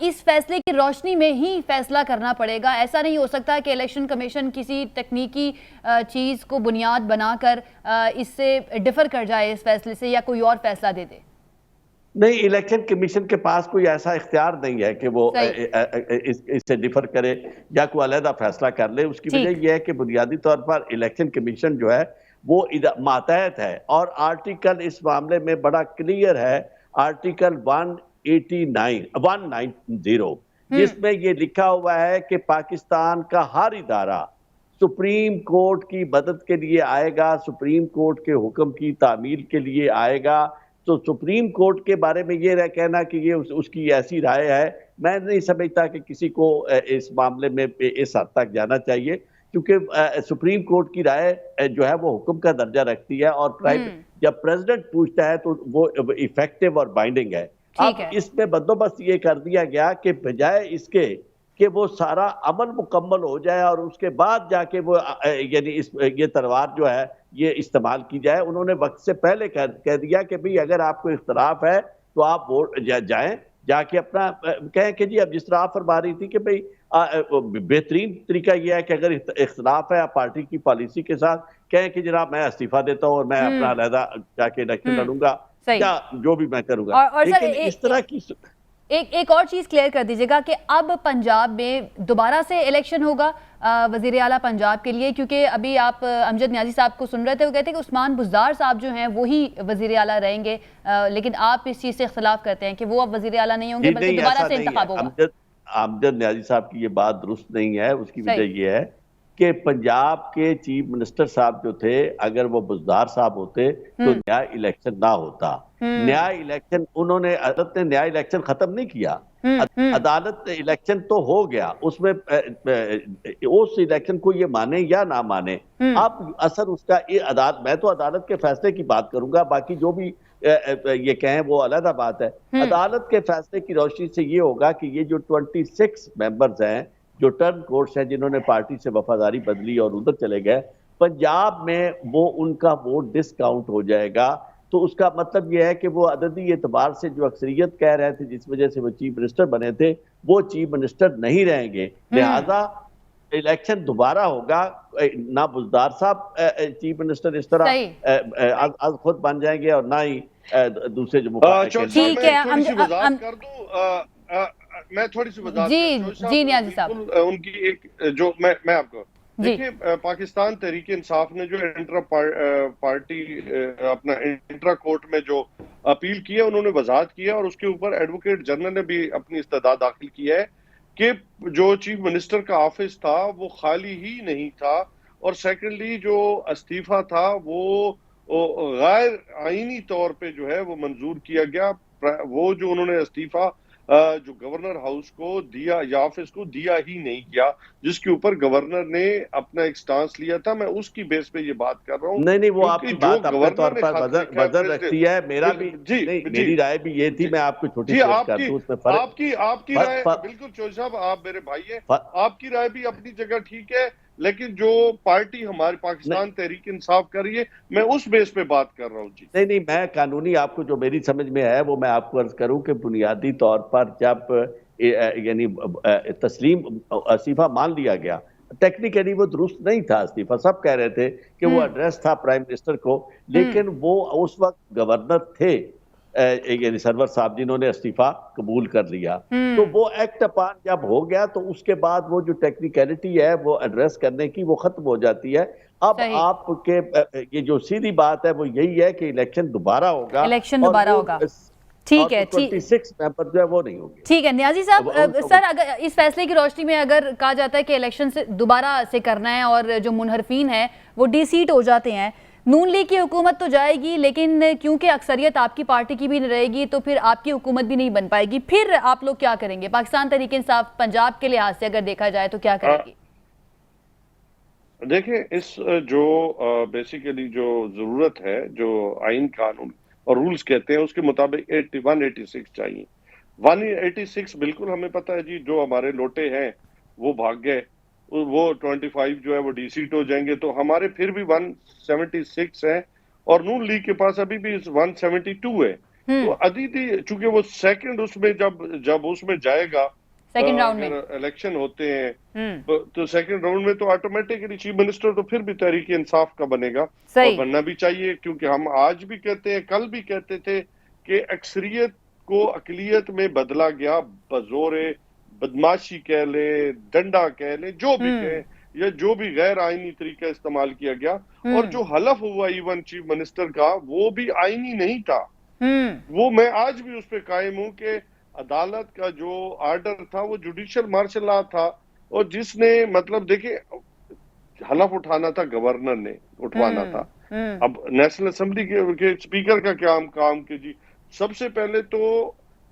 इस फैसले की रोशनी में ही फैसला करना पड़ेगा। ऐसा नहीं हो सकता कि इलेक्शन कमीशन किसी तकनीकी चीज़ को बुनियाद बनाकर इससे डिफर कर जाए इस फैसले से, या कोई और फैसला दे दे। नहीं, इलेक्शन कमीशन के पास कोई ऐसा इख्तियार नहीं है कि वो इससे डिफर करे या कोई अलहदा फैसला कर ले। उसकी वजह यह है कि बुनियादी तौर पर इलेक्शन कमीशन जो है वो मातहत है, और आर्टिकल इस मामले में बड़ा क्लियर है, आर्टिकल 190 जिसमें ये लिखा हुआ है कि पाकिस्तान का हर इदारा सुप्रीम कोर्ट की मदद के लिए आएगा, सुप्रीम कोर्ट के हुक्म की तामील के लिए आएगा। तो सुप्रीम कोर्ट के बारे में ये कहना कि ये उसकी ऐसी राय है, मैं नहीं समझता कि किसी को इस मामले में इस हद तक जाना चाहिए, क्योंकि सुप्रीम कोर्ट की राय जो है वो हुक्म का दर्जा रखती है, और जब प्रेसिडेंट पूछता है तो वो इफेक्टिव और बाइंडिंग है। अब इसमें बंदोबस्त ये कर दिया गया कि बजाय इसके कि वो सारा अमल मुकम्मल हो जाए और उसके बाद जाके वो यानी ये तलवार जो है ये इस्तेमाल की जाए, उन्होंने वक्त से पहले कह दिया कि भाई अगर आपको इख्तलाफ है तो आप वोट जाएं, जाके अपना कहें कि जी अब जिस तरह आप फरमा रही थी कि भाई बेहतरीन तरीका यह है कि अगर इख्तलाफ है आप पार्टी की पॉलिसी के साथ कहें कि जनाब मैं इस्तीफा देता हूँ और मैं अपना अलहदा जाके इलेक्शन लड़ूंगा या जो भी मैं करूंगा। लेकिन इस तरह की एक और चीज़ क्लियर कर दीजिएगा कि अब पंजाब में दोबारा से इलेक्शन होगा वज़ीर आला पंजाब के लिए, क्योंकि अभी आप अमजद न्याजी साहब को सुन रहे थे, वो कहते हैं कि उस्मान बुज़दार साहब जो हैं वही वज़ीर आला रहेंगे, लेकिन आप इस चीज़ से इख्तलाफ करते हैं कि वो अब वज़ीर आला नहीं होंगे बल्कि दोबारा से इंतखाब होगा। अमजद न्याजी साहब की ये बात दुरुस्त नहीं है। उसकी वजह ये है कि पंजाब के चीफ मिनिस्टर साहब जो थे, अगर वो बुज़दार साहब होते तो नया इलेक्शन ना होता। नया इलेक्शन उन्होंने अदालत ने नया इलेक्शन खत्म नहीं किया, अदालत इलेक्शन तो हो गया, उसमें उस इलेक्शन को ये माने या ना माने अब असर उसका ये अदालत, मैं तो अदालत के फैसले की बात करूंगा, बाकी जो भी ये कहें वो अलग बात है। अदालत के फैसले की रोशनी से ये होगा कि ये जो 26 मेंबर्स हैं जो टर्न कोर्ट्स हैं जिन्होंने पार्टी से वफादारी बदली और उधर चले गए, पंजाब में वो उनका वोट डिस्काउंट हो जाएगा। तो उसका मतलब यह है कि वो अददी एतबार से जो अक्सरियत कह रहे थे जिस वजह से वो चीफ मिनिस्टर बने थे, वो चीफ मिनिस्टर नहीं रहेंगे। लिहाजा इलेक्शन दोबारा होगा, ना बुजदार साहब चीफ मिनिस्टर इस तरह आज खुद बन जाएंगे और ना ही दूसरे जो ठीक है। मैं थोड़ी सी वजाहत जी नियाज़ी साहब, उनकी एक जो मैं आपको देखिए, पाकिस्तान तहरीक इंसाफ ने जो इंट्रा पार्टी अपना इंट्रा कोर्ट में जो अपील की है, उन्होंने वजाहत की है और उसके ऊपर एडवोकेट जनरल ने भी अपनी इस्तदा दाखिल की है कि जो चीफ मिनिस्टर का ऑफिस था वो खाली ही नहीं था, और सेकेंडली जो इस्तीफा था वो गैर आईनी तौर पे जो है वो मंजूर किया गया। वो जो उन्होंने इस्तीफा जो गवर्नर हाउस को दिया या ऑफिस को दिया ही नहीं किया, जिसके ऊपर गवर्नर ने अपना एक स्टांस लिया था। मैं उसकी बेस पे ये बात कर रहा हूँ। नहीं, वो आपकी बात अपने तौर पर वजन रखती है। मेरा भी मेरी राय भी ये थी। मैं आपको छोटी आपकी राय बिल्कुल चौधरी साहब, आप मेरे भाई हैं, आपकी राय भी अपनी जगह ठीक है, लेकिन जो पार्टी हमारी पाकिस्तान तहरीक इंसाफ कर रही है, मैं उस बेस पे बात कर रहा हूँ जी। नहीं, मैं कानूनी आपको जो मेरी समझ में है वो मैं आपको अर्ज करूं कि बुनियादी तौर पर जब यानी तस्लीम इस्तीफा मान लिया गया, टेक्निकली वो दुरुस्त नहीं था इस्तीफा। सब कह रहे थे कि वो एड्रेस था प्राइम मिनिस्टर को, लेकिन वो उस वक्त गवर्नर थे यानी सरवर साहब, जिन्होंने इस्तीफा कबूल कर लिया। तो वो एक्ट अपान जब हो गया तो उसके बाद वो जो टेक्निकलिटी है वो एड्रेस करने की वो खत्म हो जाती है। अब आपके ये जो सीधी बात है वो यही है कि इलेक्शन दोबारा होगा। ठीक है, 26 मेंबर जो है वो नहीं होंगे। ठीक है नियाज़ी साहब, सर अगर इस फैसले की रोशनी में अगर कहा जाता है कि इलेक्शन से दोबारा से करना है और जो मुनहरफीन है वो डी-सीट हो जाते हैं, नून लीग की हुकूमत तो जाएगी, लेकिन क्योंकि अक्सरियत आपकी पार्टी की भी नहीं रहेगी तो फिर आपकी हुकूमत भी नहीं बन पाएगी। फिर आप लोग क्या करेंगे? पाकिस्तान तहरीक इंसाफ पंजाब के लिहाज से अगर देखा जाए तो क्या करेगी? देखिए, इस जो बेसिकली जो जरूरत है, जो आइन कानून और रूल्स कहते हैं उसके मुताबिक 186 चाहिए। 186 बिल्कुल हमें पता है जी, जो हमारे लोटे हैं वो भाग गए, वो 25 जो है वो डी-सीट हो जाएंगे, तो हमारे फिर भी 176 है और नून लीग के पास अभी भी 172 है। तो अदीदी चूंकि वो सेकंड उसमें जब उसमें जाएगा, सेकंड राउंड में इलेक्शन होते हैं तो सेकंड राउंड में तो ऑटोमेटिकली चीफ मिनिस्टर तो फिर भी तहरीक इंसाफ का बनेगा और बनना भी चाहिए, क्योंकि हम आज भी कहते हैं, कल भी कहते थे कि अक्सरियत को अकलियत में बदला गया, बजोरे बदमाशी कह ले, डंडा कह ले, जो भी कहे, या जो भी गैर आईनी तरीका इस्तेमाल किया गया। और जो हलफ हुआ इवन चीफ मिनिस्टर का, वो भी आईनी नहीं था। वो मैं आज भी उस पर कायम हूं कि अदालत का जो आर्डर था वो जुडिशियल मार्शल लॉ था, और जिसने मतलब देखिए हलफ उठाना था, गवर्नर ने उठवाना था। अब नेशनल असेंबली के स्पीकर का क्या काम के जी, सबसे पहले तो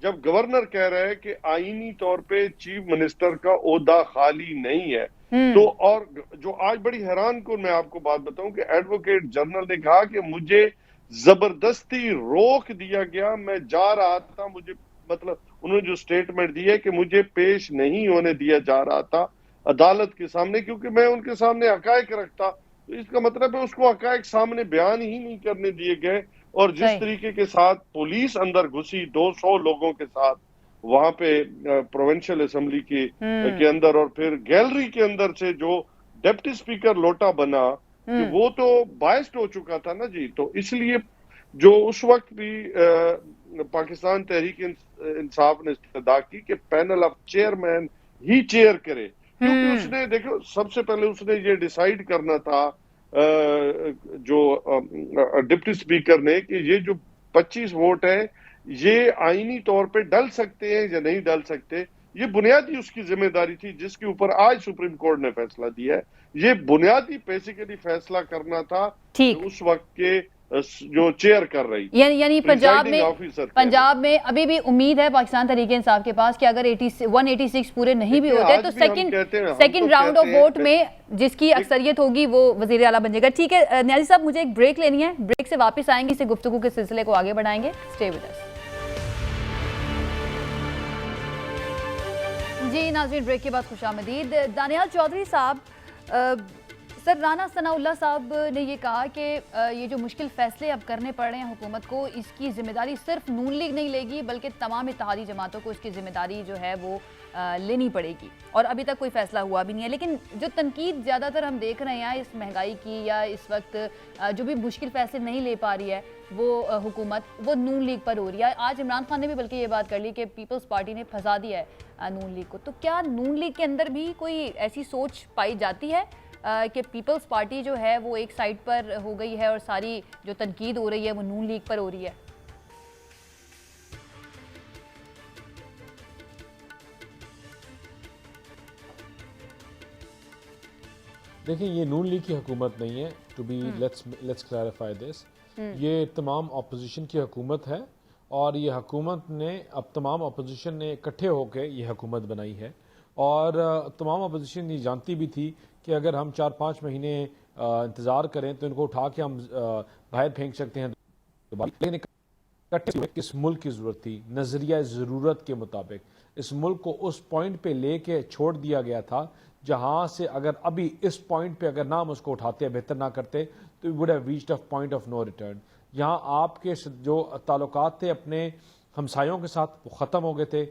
जब गवर्नर कह रहा है कि आईनी तौर पे चीफ मिनिस्टर का ओहदा खाली नहीं है, तो और जो आज बड़ी हैरान को मैं आपको बात बताऊं कि एडवोकेट जनरल ने कहा कि मुझे जबरदस्ती रोक दिया गया, मैं जा रहा था, मुझे मतलब उन्होंने जो स्टेटमेंट दी है कि मुझे पेश नहीं होने दिया जा रहा था अदालत के सामने, क्योंकि मैं उनके सामने हकायक रखता। तो इसका मतलब है उसको हकायक सामने बयान ही नहीं करने दिए गए। और जिस तरीके के साथ पुलिस अंदर घुसी 200 लोगों के साथ वहां पे प्रोविंशियल असेंबली के अंदर, और फिर गैलरी के अंदर से जो डिप्टी स्पीकर लोटा बना, कि वो तो बायस्ड हो चुका था ना जी। तो इसलिए जो उस वक्त भी पाकिस्तान तहरीक इंसाफ ने इस्तदा की कि panel of chairman he chair करे, क्योंकि उसने देखो सबसे पहले उसने ये डिसाइड करना था जो डिप्टी स्पीकर ने कि ये जो 25 वोट है ये आईनी तौर पे डल सकते हैं या नहीं डल सकते। ये बुनियादी उसकी जिम्मेदारी थी, जिसके ऊपर आज सुप्रीम कोर्ट ने फैसला दिया है। ये बुनियादी बेसिकली फैसला करना था उस वक्त के जो चेयर कर रही, यानी पंजाब में अभी भी उम्मीद है पाकिस्तान तहरीक इंसाफ के पास कि अगर 186 पूरे नहीं भी होते तो सेकंड राउंड ऑफ वोट में जिसकी अक्सरियत होगी वो वजीर आला बन जाएगा। ठीक है नियाज़ी साहब, मुझे एक ब्रेक लेनी है, ब्रेक से वापस आएंगे, इसे गुफ्तगू के सिलसिले को आगे बढ़ाएंगे। Stay with us. जी नाज़रीन, ब्रेक के बाद खुशामदीद। दानियाल चौधरी साहब, सर राना सनाउल्लाह साहब ने ये कहा कि ये जो मुश्किल फैसले अब करने पड़ रहे हैं हुकूमत को, इसकी जिम्मेदारी सिर्फ नून लीग नहीं लेगी बल्कि तमाम इत्तेहादी जमातों को इसकी जिम्मेदारी जो है वो लेनी पड़ेगी। और अभी तक कोई फैसला हुआ भी नहीं है। लेकिन जो तनकीद ज़्यादातर हम देख रहे हैं इस महंगाई की, या इस वक्त जो भी मुश्किल फैसले नहीं ले पा रही है वो हुकूमत, वो नून लीग पर हो रही है। आज इमरान खान ने भी बल्कि ये बात कर ली कि पीपल्स पार्टी ने फंसा दिया है नून लीग को। तो क्या नून लीग के अंदर भी कोई ऐसी सोच पाई जाती है कि पीपल्स पार्टी जो है वो एक साइड पर हो गई है और सारी जो तनकीद हो रही है वो नून लीग पर हो रही है? देखिए, ये नून लीग की हुकूमत नहीं है। To be let's clarify this. ये तमाम अपोजिशन की हुकूमत है और ये हुकूमत ने, अब तमाम अपोजिशन ने इकट्ठे होकर ये हुकूमत बनाई है। और तमाम अपोजिशन ये जानती भी थी कि अगर हम 4-5 महीने इंतज़ार करें तो इनको उठा के हम बाहर फेंक सकते हैं। लेकिन किस मुल्क की ज़रूरत थी, नज़रिया ज़रूरत के मुताबिक इस मुल्क को उस पॉइंट पे लेके छोड़ दिया गया था जहां से अगर अभी इस पॉइंट पे अगर ना हम उसको उठाते, बेहतर ना करते, तो we would have reached a point of no return. यहाँ आपके जो ताल्लुकात थे अपने हमसायों के साथ वो ख़त्म हो गए थे।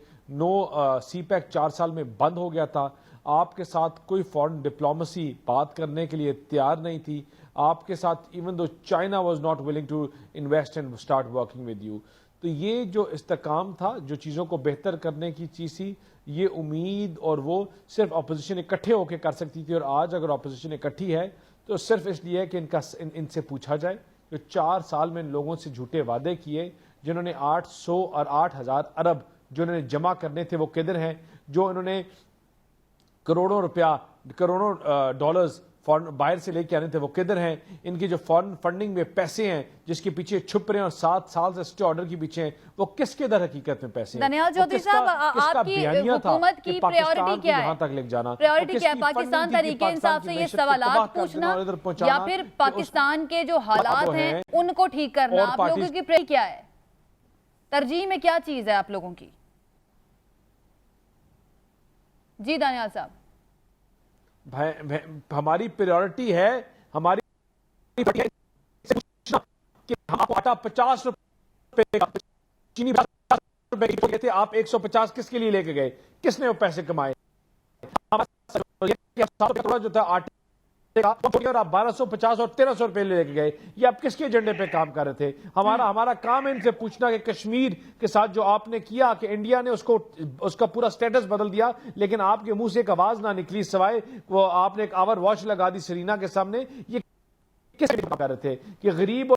सी पैक 4 साल में बंद हो गया था। आपके साथ कोई फॉरेन डिप्लोमेसी बात करने के लिए तैयार नहीं थी। आपके साथ even though China was not willing to invest and start working with you. तो ये जो इस्तेकाम था, जो चीज़ों को बेहतर करने की चीज़ थी, ये उम्मीद और वो सिर्फ अपोजिशन इकट्ठे होकर कर सकती थी। और आज अगर अपोजिशन इकट्ठी है तो सिर्फ इसलिए है कि इनसे पूछा जाए जो 4 साल में इन लोगों से झूठे वादे किए, जिन्होंने 800 और 8,000 अरब जो इन्होंने जमा करने थे वो किधर हैं? जो इन्होंने करोड़ों रुपया, करोड़ों डॉलर्स बाहर से लेके आने थे वो किधर हैं? इनकी जो फॉरेन फंडिंग में पैसे हैं जिसके पीछे छुप रहे हैं और 7 साल से स्टे ऑर्डर के पीछे हैं, वो किसके दर हकीकत में पैसे हैं? दानियाल चौधरी साहब, आपकी हुकूमत की प्रायोरिटी क्या है? तक लेके जाना प्रायोरिटी क्या है? पाकिस्तान तरीके इंसाफ से ये सवालात पूछना या फिर पाकिस्तान के जो हालात हैं उनको ठीक करना? आप लोगों की प्रायोरिटी क्या है? तरजीह में क्या चीज है आप लोगों की? जी दानियाल साहब। हमारी प्रायोरिटी है, हमारी कि आपको आटा 50 रुपए का, चीनी 50 रुपए की थे, आप 150 किसके लिए लेके गए? किसने वो पैसे कमाए? जो था आटे का, और आप 1250 और 1300 रुपए लेके गए, ये आप किसके एजेंडे पे काम कर रहे थे? हमारा काम है इनसे पूछना कि कश्मीर के साथ जो आपने किया कि इंडिया ने उसका पूरा स्टेटस बदल दिया, लेकिन आपके मुंह से एक आवाज ना निकली सिवाय वो आपने एक आवर वॉच लगा दी सरीना के सामने। ये किस काम कर रहे थे कि गरीब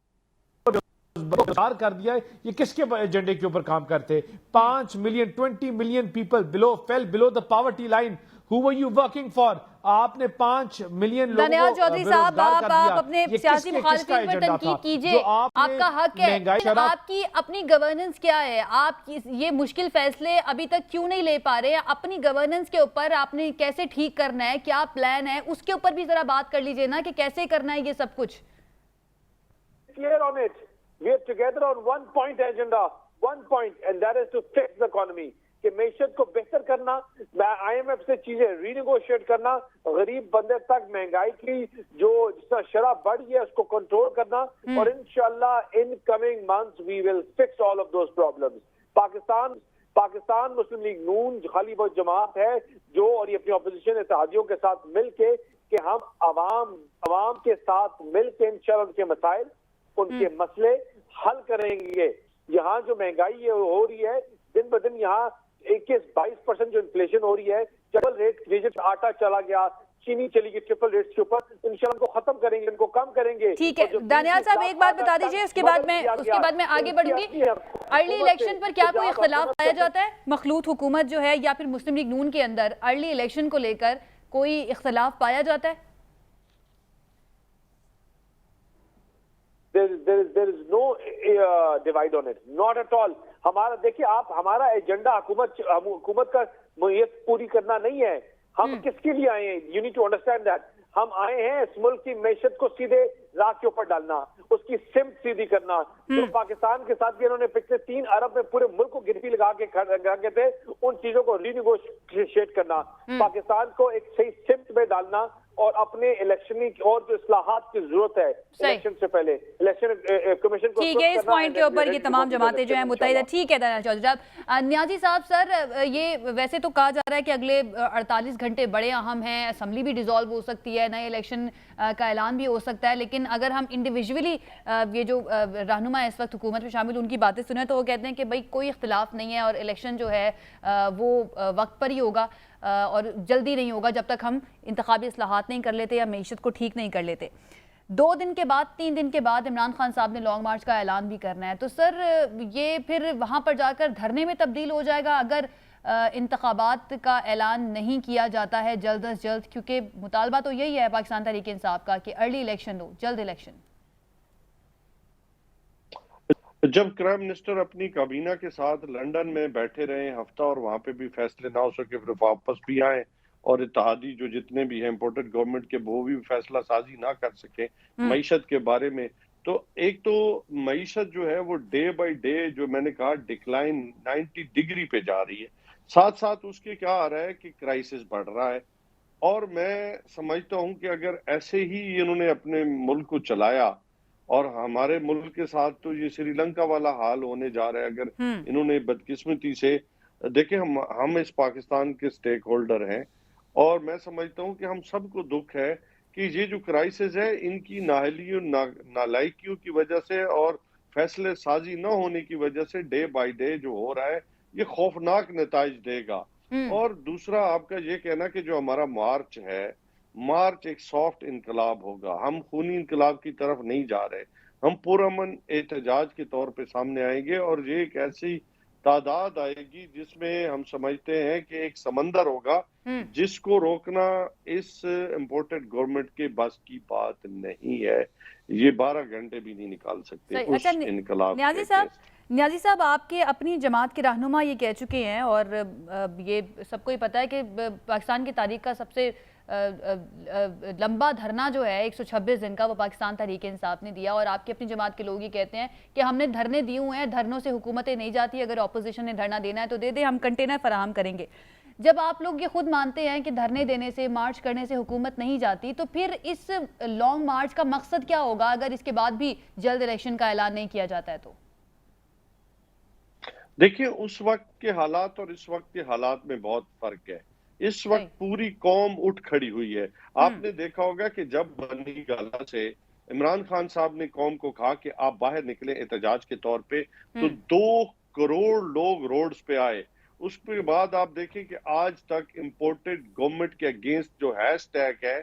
बेरोजगार कर दिया? ये किसके एजेंडे के ऊपर काम करते? 5 million 20 million people fail below the poverty line. Who were you working for? आपने 5 मिलियन लोगों को दानियाल चौधरी साहब, आप अपने सियासी मुखालिफिन पर तनकीद कीजिए, आपका हक है। आपकी अपनी गवर्नेंस क्या है? आप ये मुश्किल फैसले अभी तक क्यों नहीं ले पा रहे? अपनी गवर्नेंस के ऊपर आपने कैसे ठीक करना है, क्या प्लान है, उसके ऊपर भी जरा बात कर लीजिए ना कि कैसे करना है ये सब कुछ। Clear on it. We are together on one point agenda, and that is to fix the economy. कि मैशत को बेहतर करना, IMF से चीजें रीनेगोशिएट करना, गरीब बंदे तक महंगाई की जो जितना शरह बढ़ी है उसको कंट्रोल करना, और इंशाल्लाह in coming months we will fix all of those problems. Pakistan Muslim League Noon खाली वो जमात है जो, और ये अपनी अपोजिशन इत्तेहादियों के साथ मिलके कि हम अवाम के साथ मिलके इंशाल्लाह उनके मसाइल, उनके मसले हल करेंगे। यहाँ जो महंगाई हो रही है दिन ब दिन, यहाँ 21-22% जो इन्फ्लेशन हो रही है, ट्रिपल रेट आटा चला गया, चीनी चली गई ट्रिपल रेट्स के ऊपर, इंशाल्लाह इनको खत्म करेंगे, इनको कम करेंगे। ठीक है दानियाल साहब, एक बात बता दीजिए, उसके बाद मैं आगे बढ़ूंगी। अर्ली इलेक्शन पर क्या कोई इख्तिलाफ पाया जाता है? मखलूत हुकूमत जो है या फिर मुस्लिम लीग नून के अंदर अर्ली इलेक्शन को लेकर कोई इख्तिलाफ पाया जाता है? There is no divide on it, not at all. हमारा देखिए, आप हमारा एजेंडा हुकूमत का मुहियत पूरी करना नहीं है। हम किसके लिए आए हैं? You need to understand that. हम आए हैं इस मुल्क की मैशत को सीधे राह के ऊपर डालना, उसकी सिमत सीधी करना। जो पाकिस्तान के साथ भी इन्होंने पिछले 3 अरब में पूरे मुल्क को गिरफ्ती लगा के थे, उन चीजों को रीनिगोशिएट करना, पाकिस्तान को एक सही सिमत में डालना और अपने इलेक्शन और जो इस्लाहात की जरूरत है इलेक्शन से पहले, इलेक्शन कमीशन को ठीक है, इस पॉइंट के ऊपर ये तमाम जमातें जो है मुत्तहिद है। ठीक है दयाल चौधरी साहब। न्याजी साहब, सर ये वैसे तो कहा जा रहा है कि अगले 48 घंटे बड़े अहम हैं, असम्बली भी डिसॉल्व हो सकती है, नए इलेक्शन का ऐलान भी हो सकता है, लेकिन अगर हम इंडिविजुअली ये जो रहनुमा इस वक्त हुकूमत में शामिल उनकी बातें सुने तो वो कहते हैं कि भाई कोई इख्तिलाफ नहीं है और इलेक्शन जो है वो वक्त पर ही होगा और जल्दी नहीं होगा जब तक हम इंतखाबी इस्लाहात नहीं कर लेते या मईशत को ठीक नहीं कर लेते। 2 दिन के बाद 3 दिन के बाद इमरान खान साहब ने लॉन्ग मार्च का ऐलान भी करना है, तो सर ये फिर वहाँ पर जाकर धरने में तब्दील हो जाएगा अगर इंतखाबात का ऐलान नहीं किया जाता है जल्द अज जल्द, क्योंकि मुतालबा तो यही है पाकिस्तान तहरीक इंसाफ का कि अर्ली इलेक्शन हो, जल्द इलेक्शन। जब प्राइम मिनिस्टर अपनी काबीना के साथ लंदन में बैठे रहे हफ्ता और वहां पे भी फैसले ना हो सके, फिर वापस भी आए और इत्तेहादी जो जितने भी हैं इम्पोर्टेड गवर्नमेंट के वो भी फैसला साजी ना कर सके मईशत के बारे में, तो एक तो मईशत जो है वो डे बाय डे जो मैंने कहा डिक्लाइन 90 डिग्री पे जा रही है, साथ साथ उसके क्या आ रहा है कि क्राइसिस बढ़ रहा है। और मैं समझता हूं कि अगर ऐसे ही इन्होंने अपने मुल्क को चलाया और हमारे मुल्क के साथ तो ये श्रीलंका वाला हाल होने जा रहा है, अगर इन्होंने बदकिस्मती से देखिए, हम इस पाकिस्तान के स्टेक होल्डर हैं और मैं समझता हूं कि हम सबको दुख है कि ये जो क्राइसिस है इनकी नाअहलियों नालायकियों की वजह से और फैसले साजी न होने की वजह से डे बाय डे जो हो रहा है ये खौफनाक नताइज देगा। और दूसरा आपका ये कहना कि जो हमारा मार्च है, मार्च एक सॉफ्ट इनकलाब होगा, हम खूनी इनकलाब की तरफ नहीं जा रहे, हम पुरअमन एहतजाज के तौर पे सामने आएंगे और ये एक ऐसी तादाद आएगी जिसमें हम समझते हैं कि एक समंदर होगा जिसको रोकना इस इम्पोर्टेड गवर्नमेंट के बस की बात नहीं है। ये 12 घंटे भी नहीं निकाल सकते उस इनकलाब। न्याजी साहब, आपके अपनी जमात के रहनुमा ये कह चुके हैं और ये सबको ही पता है कि पाकिस्तान की तारीख का सबसे लंबा धरना जो है 126 दिन का वो पाकिस्तान तहरीक इंसाफ ने दिया और आपकी अपनी जमात के लोग ये कहते हैं कि हमने धरने दिए हुए हैं, धरनों से हुकूमतें नहीं जाती, अगर ऑपोजिशन ने धरना देना है तो दे दे, हम कंटेनर फराहम करेंगे। जब आप लोग ये खुद मानते हैं कि धरने देने से, मार्च करने से हुकूमत नहीं जाती, तो फिर इस लॉन्ग मार्च का मकसद क्या होगा अगर इसके बाद भी जल्द इलेक्शन का ऐलान नहीं किया जाता है तो? देखिए, उस वक्त के हालात और इस वक्त के हालात में बहुत फर्क है। इस वक्त पूरी कौम उठ खड़ी हुई है। आपने देखा होगा कि जब बनी गाला से इमरान खान साहब ने कौम को कहा कि आप बाहर निकले एहतजाज के तौर पे, तो 2 करोड़ लोग रोड्स पे आए। उसके बाद आप देखें कि आज तक इम्पोर्टेड गवर्नमेंट के अगेंस्ट जो हैशटैग है,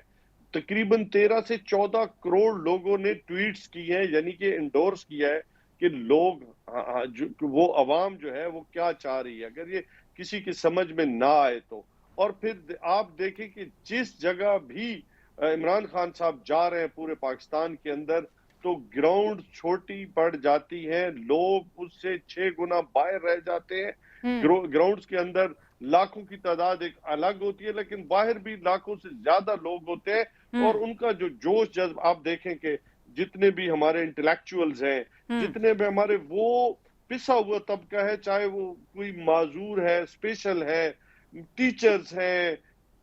तकरीबन 13 से 14 करोड़ लोगों ने ट्वीट्स की हैं, यानी कि इंडोर्स किया है कि लोग वो अवाम जो है वो क्या चाह रही है, अगर ये किसी की समझ में ना आए तो। और फिर आप देखें कि जिस जगह भी इमरान खान साहब जा रहे हैं पूरे पाकिस्तान के अंदर, तो ग्राउंड छोटी पड़ जाती है, लोग उससे 6 गुना बाहर रह जाते हैं। ग्राउंड्स के अंदर लाखों की तादाद एक अलग होती है, लेकिन बाहर भी लाखों से ज्यादा लोग होते हैं और उनका जो जोश जज्ब आप देखें कि जितने भी हमारे इंटेलेक्चुअल्स हैं, जितने भी हमारे वो पिसा हुआ तबका है, चाहे वो कोई माजूर है, स्पेशल है, टीचर्स हैं,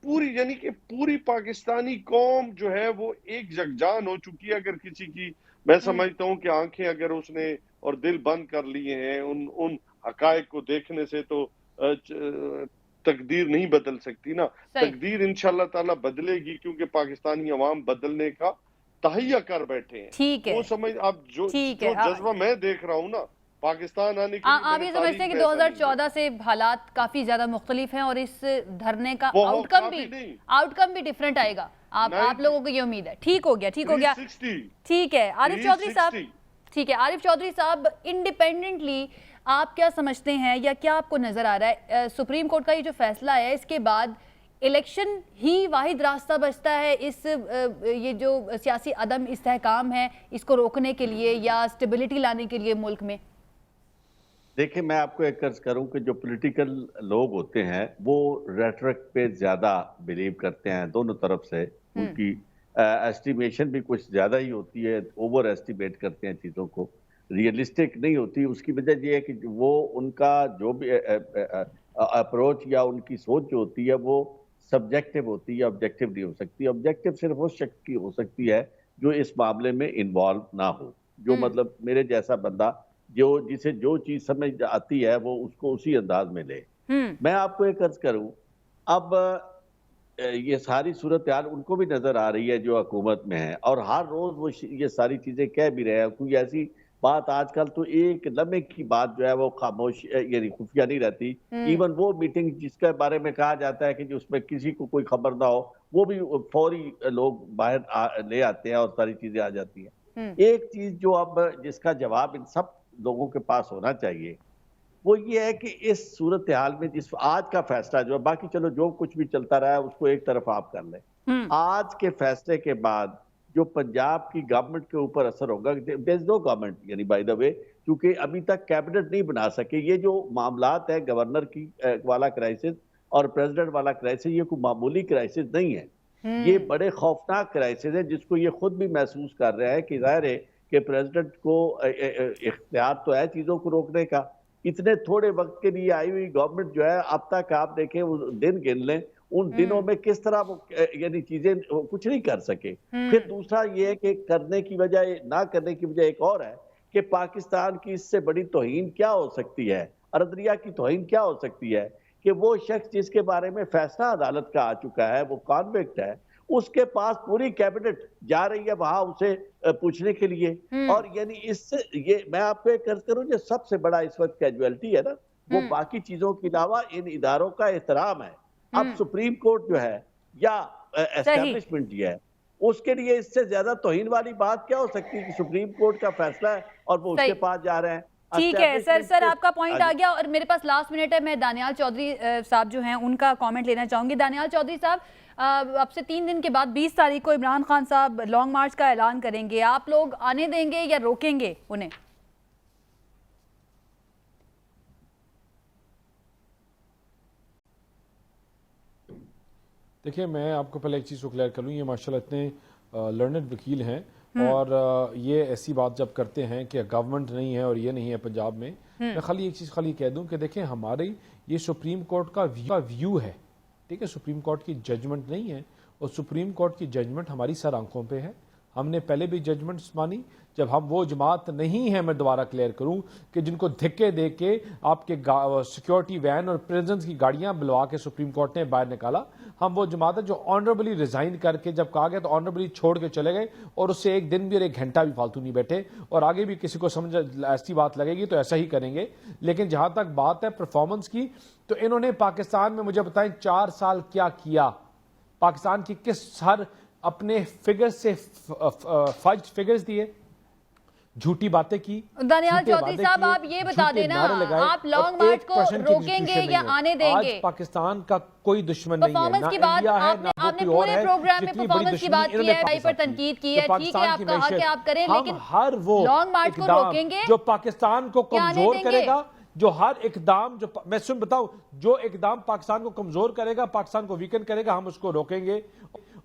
पूरी यानी कि पूरी पाकिस्तानी कौम जो है वो एक जगजान हो चुकी है। अगर किसी की, मैं समझता हूँ कि आंखें अगर उसने और दिल बंद कर लिए हैं उन हकायक को देखने से, तो तकदीर नहीं बदल सकती ना। तकदीर इंशाल्लाह ताला बदलेगी, क्योंकि पाकिस्तानी अवाम बदलने का तहैया कर बैठे हैं। ठीक है, वो समझ आप जो जज्बा मैं देख रहा हूँ ना पाकिस्तान आने के लिए, आप ये समझते हैं कि 2014 से हालात काफी ज्यादा मुख्तलिफ हैं और इस धरने का आउटकम भी डिफरेंट आएगा। आप लोगों को ये उम्मीद है? ठीक हो गया, ठीक हो गया, ठीक है। आरिफ चौधरी साहब, ठीक है, आरिफ चौधरी साहब, इंडिपेंडेंटली आप क्या समझते हैं या क्या आपको नजर आ रहा है सुप्रीम कोर्ट का ये जो फैसला है, इसके बाद इलेक्शन ही वाहिद रास्ता बचता है इस ये जो सियासी अदम इस्तेहकाम है इसको रोकने के लिए या स्टेबिलिटी लाने के लिए मुल्क में? देखिए, मैं आपको एक अर्ज करूं कि जो पॉलिटिकल लोग होते हैं वो रेटरिक पे ज्यादा बिलीव करते हैं, दोनों तरफ से उनकी एस्टिमेशन भी कुछ ज़्यादा ही होती है, ओवर एस्टिमेट करते हैं चीज़ों को, रियलिस्टिक नहीं होती। उसकी वजह ये है कि वो उनका जो भी अप्रोच या उनकी सोच जो होती है वो सब्जेक्टिव होती है, ऑब्जेक्टिव नहीं हो सकती। ऑब्जेक्टिव सिर्फ उस शख्स की हो सकती है जो इस मामले में इन्वॉल्व ना हो, जो मतलब मेरे जैसा बंदा जो जिसे जो चीज़ समझ आती है वो उसको उसी अंदाज में ले। मैं आपको एक अर्ज करूं, अब ये सारी सूरत हाल उनको भी नजर आ रही है जो हुकूमत में है, और हर रोज वो ये सारी चीजें कह भी रहे हैं। कोई ऐसी बात आजकल तो एक लम्हे की बात जो है वो खामोश यानी खुफिया नहीं रहती। इवन वो मीटिंग जिसके बारे में कहा जाता है कि उसमें किसी को कोई खबर ना हो, वो भी फौरी लोग बाहर ले आते हैं और सारी चीजें आ जाती हैं। एक चीज जो अब जिसका जवाब इन सब लोगों के पास होना चाहिए वो ये है कि इस सूरत हाल में जिस आज का फैसला जो है, बाकी चलो जो कुछ भी चलता रहा है उसको एक तरफ आप कर लें, आज के फैसले के बाद जो पंजाब की गवर्नमेंट के ऊपर असर होगा, देयर इज नो गवर्नमेंट यानी बाय द वे, क्योंकि अभी तक कैबिनेट नहीं बना सके। ये जो मामलात है गवर्नर की वाला क्राइसिस और प्रेसिडेंट वाला क्राइसिस, ये कोई मामूली क्राइसिस नहीं है, ये बड़े खौफनाक क्राइसिस है जिसको ये खुद भी महसूस कर रहा है कि जाहिर है कि प्रेसिडेंट को इख्तियार तो है चीजों को रोकने का। इतने थोड़े वक्त के लिए आई हुई गवर्नमेंट जो है, अब तक आप देखें वो दिन गिन लें, उन दिनों में किस तरह वो यानी चीजें कुछ नहीं कर सके। फिर दूसरा ये है कि करने की वजह ना करने की वजह एक और है कि पाकिस्तान की इससे बड़ी तौहीन क्या हो सकती है, अरदरिया की तौहीन क्या हो सकती है कि वो शख्स जिसके बारे में फैसला अदालत का आ चुका है, वो कॉन्विक्ट है, उसके पास पूरी कैबिनेट जा रही है वहां उसे पूछने के लिए। और यानी इससे ये मैं आपको एक अर्ज करूं, जो सबसे बड़ा इस वक्त कैजुअलिटी है ना, वो बाकी चीजों के अलावा इन इदारों का एहतराम है। अब सुप्रीम कोर्ट जो है या एस्टेब्लिशमेंट जो है, उसके लिए इससे ज्यादा तौहीन वाली बात क्या हो सकती है कि सुप्रीम कोर्ट का फैसला है और वो उसके पास जा रहे हैं। ठीक है सर, आपका पॉइंट आ गया और मेरे पास लास्ट मिनट है। मैं दानियाल चौधरी साहब जो हैं उनका कमेंट लेना चाहूंगी। दानियाल चौधरी साहब, अब से 3 दिन के बाद 20 तारीख को इमरान खान साहब लॉन्ग मार्च का ऐलान करेंगे, आप लोग आने देंगे या रोकेंगे उन्हें? देखिए, मैं आपको पहले एक चीज़ को क्लियर कर लूँ, ये माशाल्लाह इतने लर्नड वकील हैं और ये ऐसी बात जब करते हैं कि गवर्नमेंट नहीं है और ये नहीं है पंजाब में, मैं खाली एक चीज़ खाली कह दूं कि देखें, हमारी ये सुप्रीम कोर्ट का व्यू है, ठीक है, सुप्रीम कोर्ट की जजमेंट नहीं है, और सुप्रीम कोर्ट की जजमेंट हमारी सर आंखों पे है। हमने पहले भी जजमेंट्स मानी, जब हम वो जमात नहीं है, मैं दोबारा क्लियर करूं, कि जिनको धक्के दे के आपके सिक्योरिटी वैन और प्रेजेंस की गाड़ियां बुलवा के सुप्रीम कोर्ट ने बाहर निकाला, हम वो जमात है जो ऑनरेबली रिजाइन करके जब कहा गया तो ऑनरेबली छोड़ के चले गए और उससे एक दिन भी और एक घंटा भी फालतू नहीं बैठे, और आगे भी किसी को समझ ऐसी बात लगेगी तो ऐसा ही करेंगे। लेकिन जहां तक बात है परफॉर्मेंस की, तो इन्होंने पाकिस्तान में मुझे बताएं 4 साल क्या किया, पाकिस्तान की किस हर अपने फिगर से फर्ज फिगर्स दिए, झूठी बातें की। दानियाल चौधरी साहब, आप ये बता देना, आप लॉन्ग मार्च को रोकेंगे या आने देंगे? आज पाकिस्तान का कोई दुश्मन नहीं है, परफॉर्मेंस की बात आपने पूरे प्रोग्राम में परफॉर्मेंस की बात की है, भाई पर तनकीद की है, ठीक है, आपका हक है, आप करें, लेकिन हर वो लॉन्ग मार्च को रोकेंगे जो पाकिस्तान को कमजोर करेगा, जो हर इकदाम जो मैं सुन बताऊं, जो इकदाम पाकिस्तान को कमजोर करेगा, पाकिस्तान को वीकन करेगा, हम उसको रोकेंगे,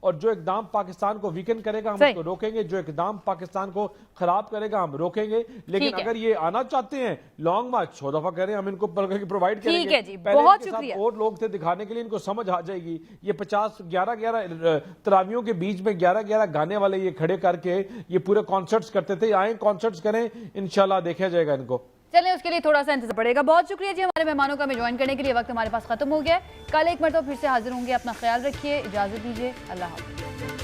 और जो इकदाम पाकिस्तान को वीकन करेगा हम उसको रोकेंगे, जो इकदाम पाकिस्तान को खराब करेगा हम रोकेंगे। लेकिन अगर ये आना चाहते हैं लॉन्ग मार्च, 100 दफा करें, हम इनको प्रोवाइड करेंगे। ठीक है जी, बहुत शुक्रिया। और लोग थे दिखाने के लिए, इनको समझ आ जाएगी। ये 11 तरावियों के बीच में 11 गाने वाले ये खड़े करके ये पूरे कॉन्सर्ट्स करते थे, आए कॉन्सर्ट्स करें, इंशाल्लाह देखा जाएगा इनको। चलें, उसके लिए थोड़ा सा इंतजार पड़ेगा। बहुत शुक्रिया जी हमारे मेहमानों का हमें ज्वाइन करने के लिए। वक्त हमारे पास खत्म हो गया है, कल एक मरतबा फिर से हाजिर होंगे। अपना ख्याल रखिए, इजाजत दीजिए, अल्लाह हाफ़िज़।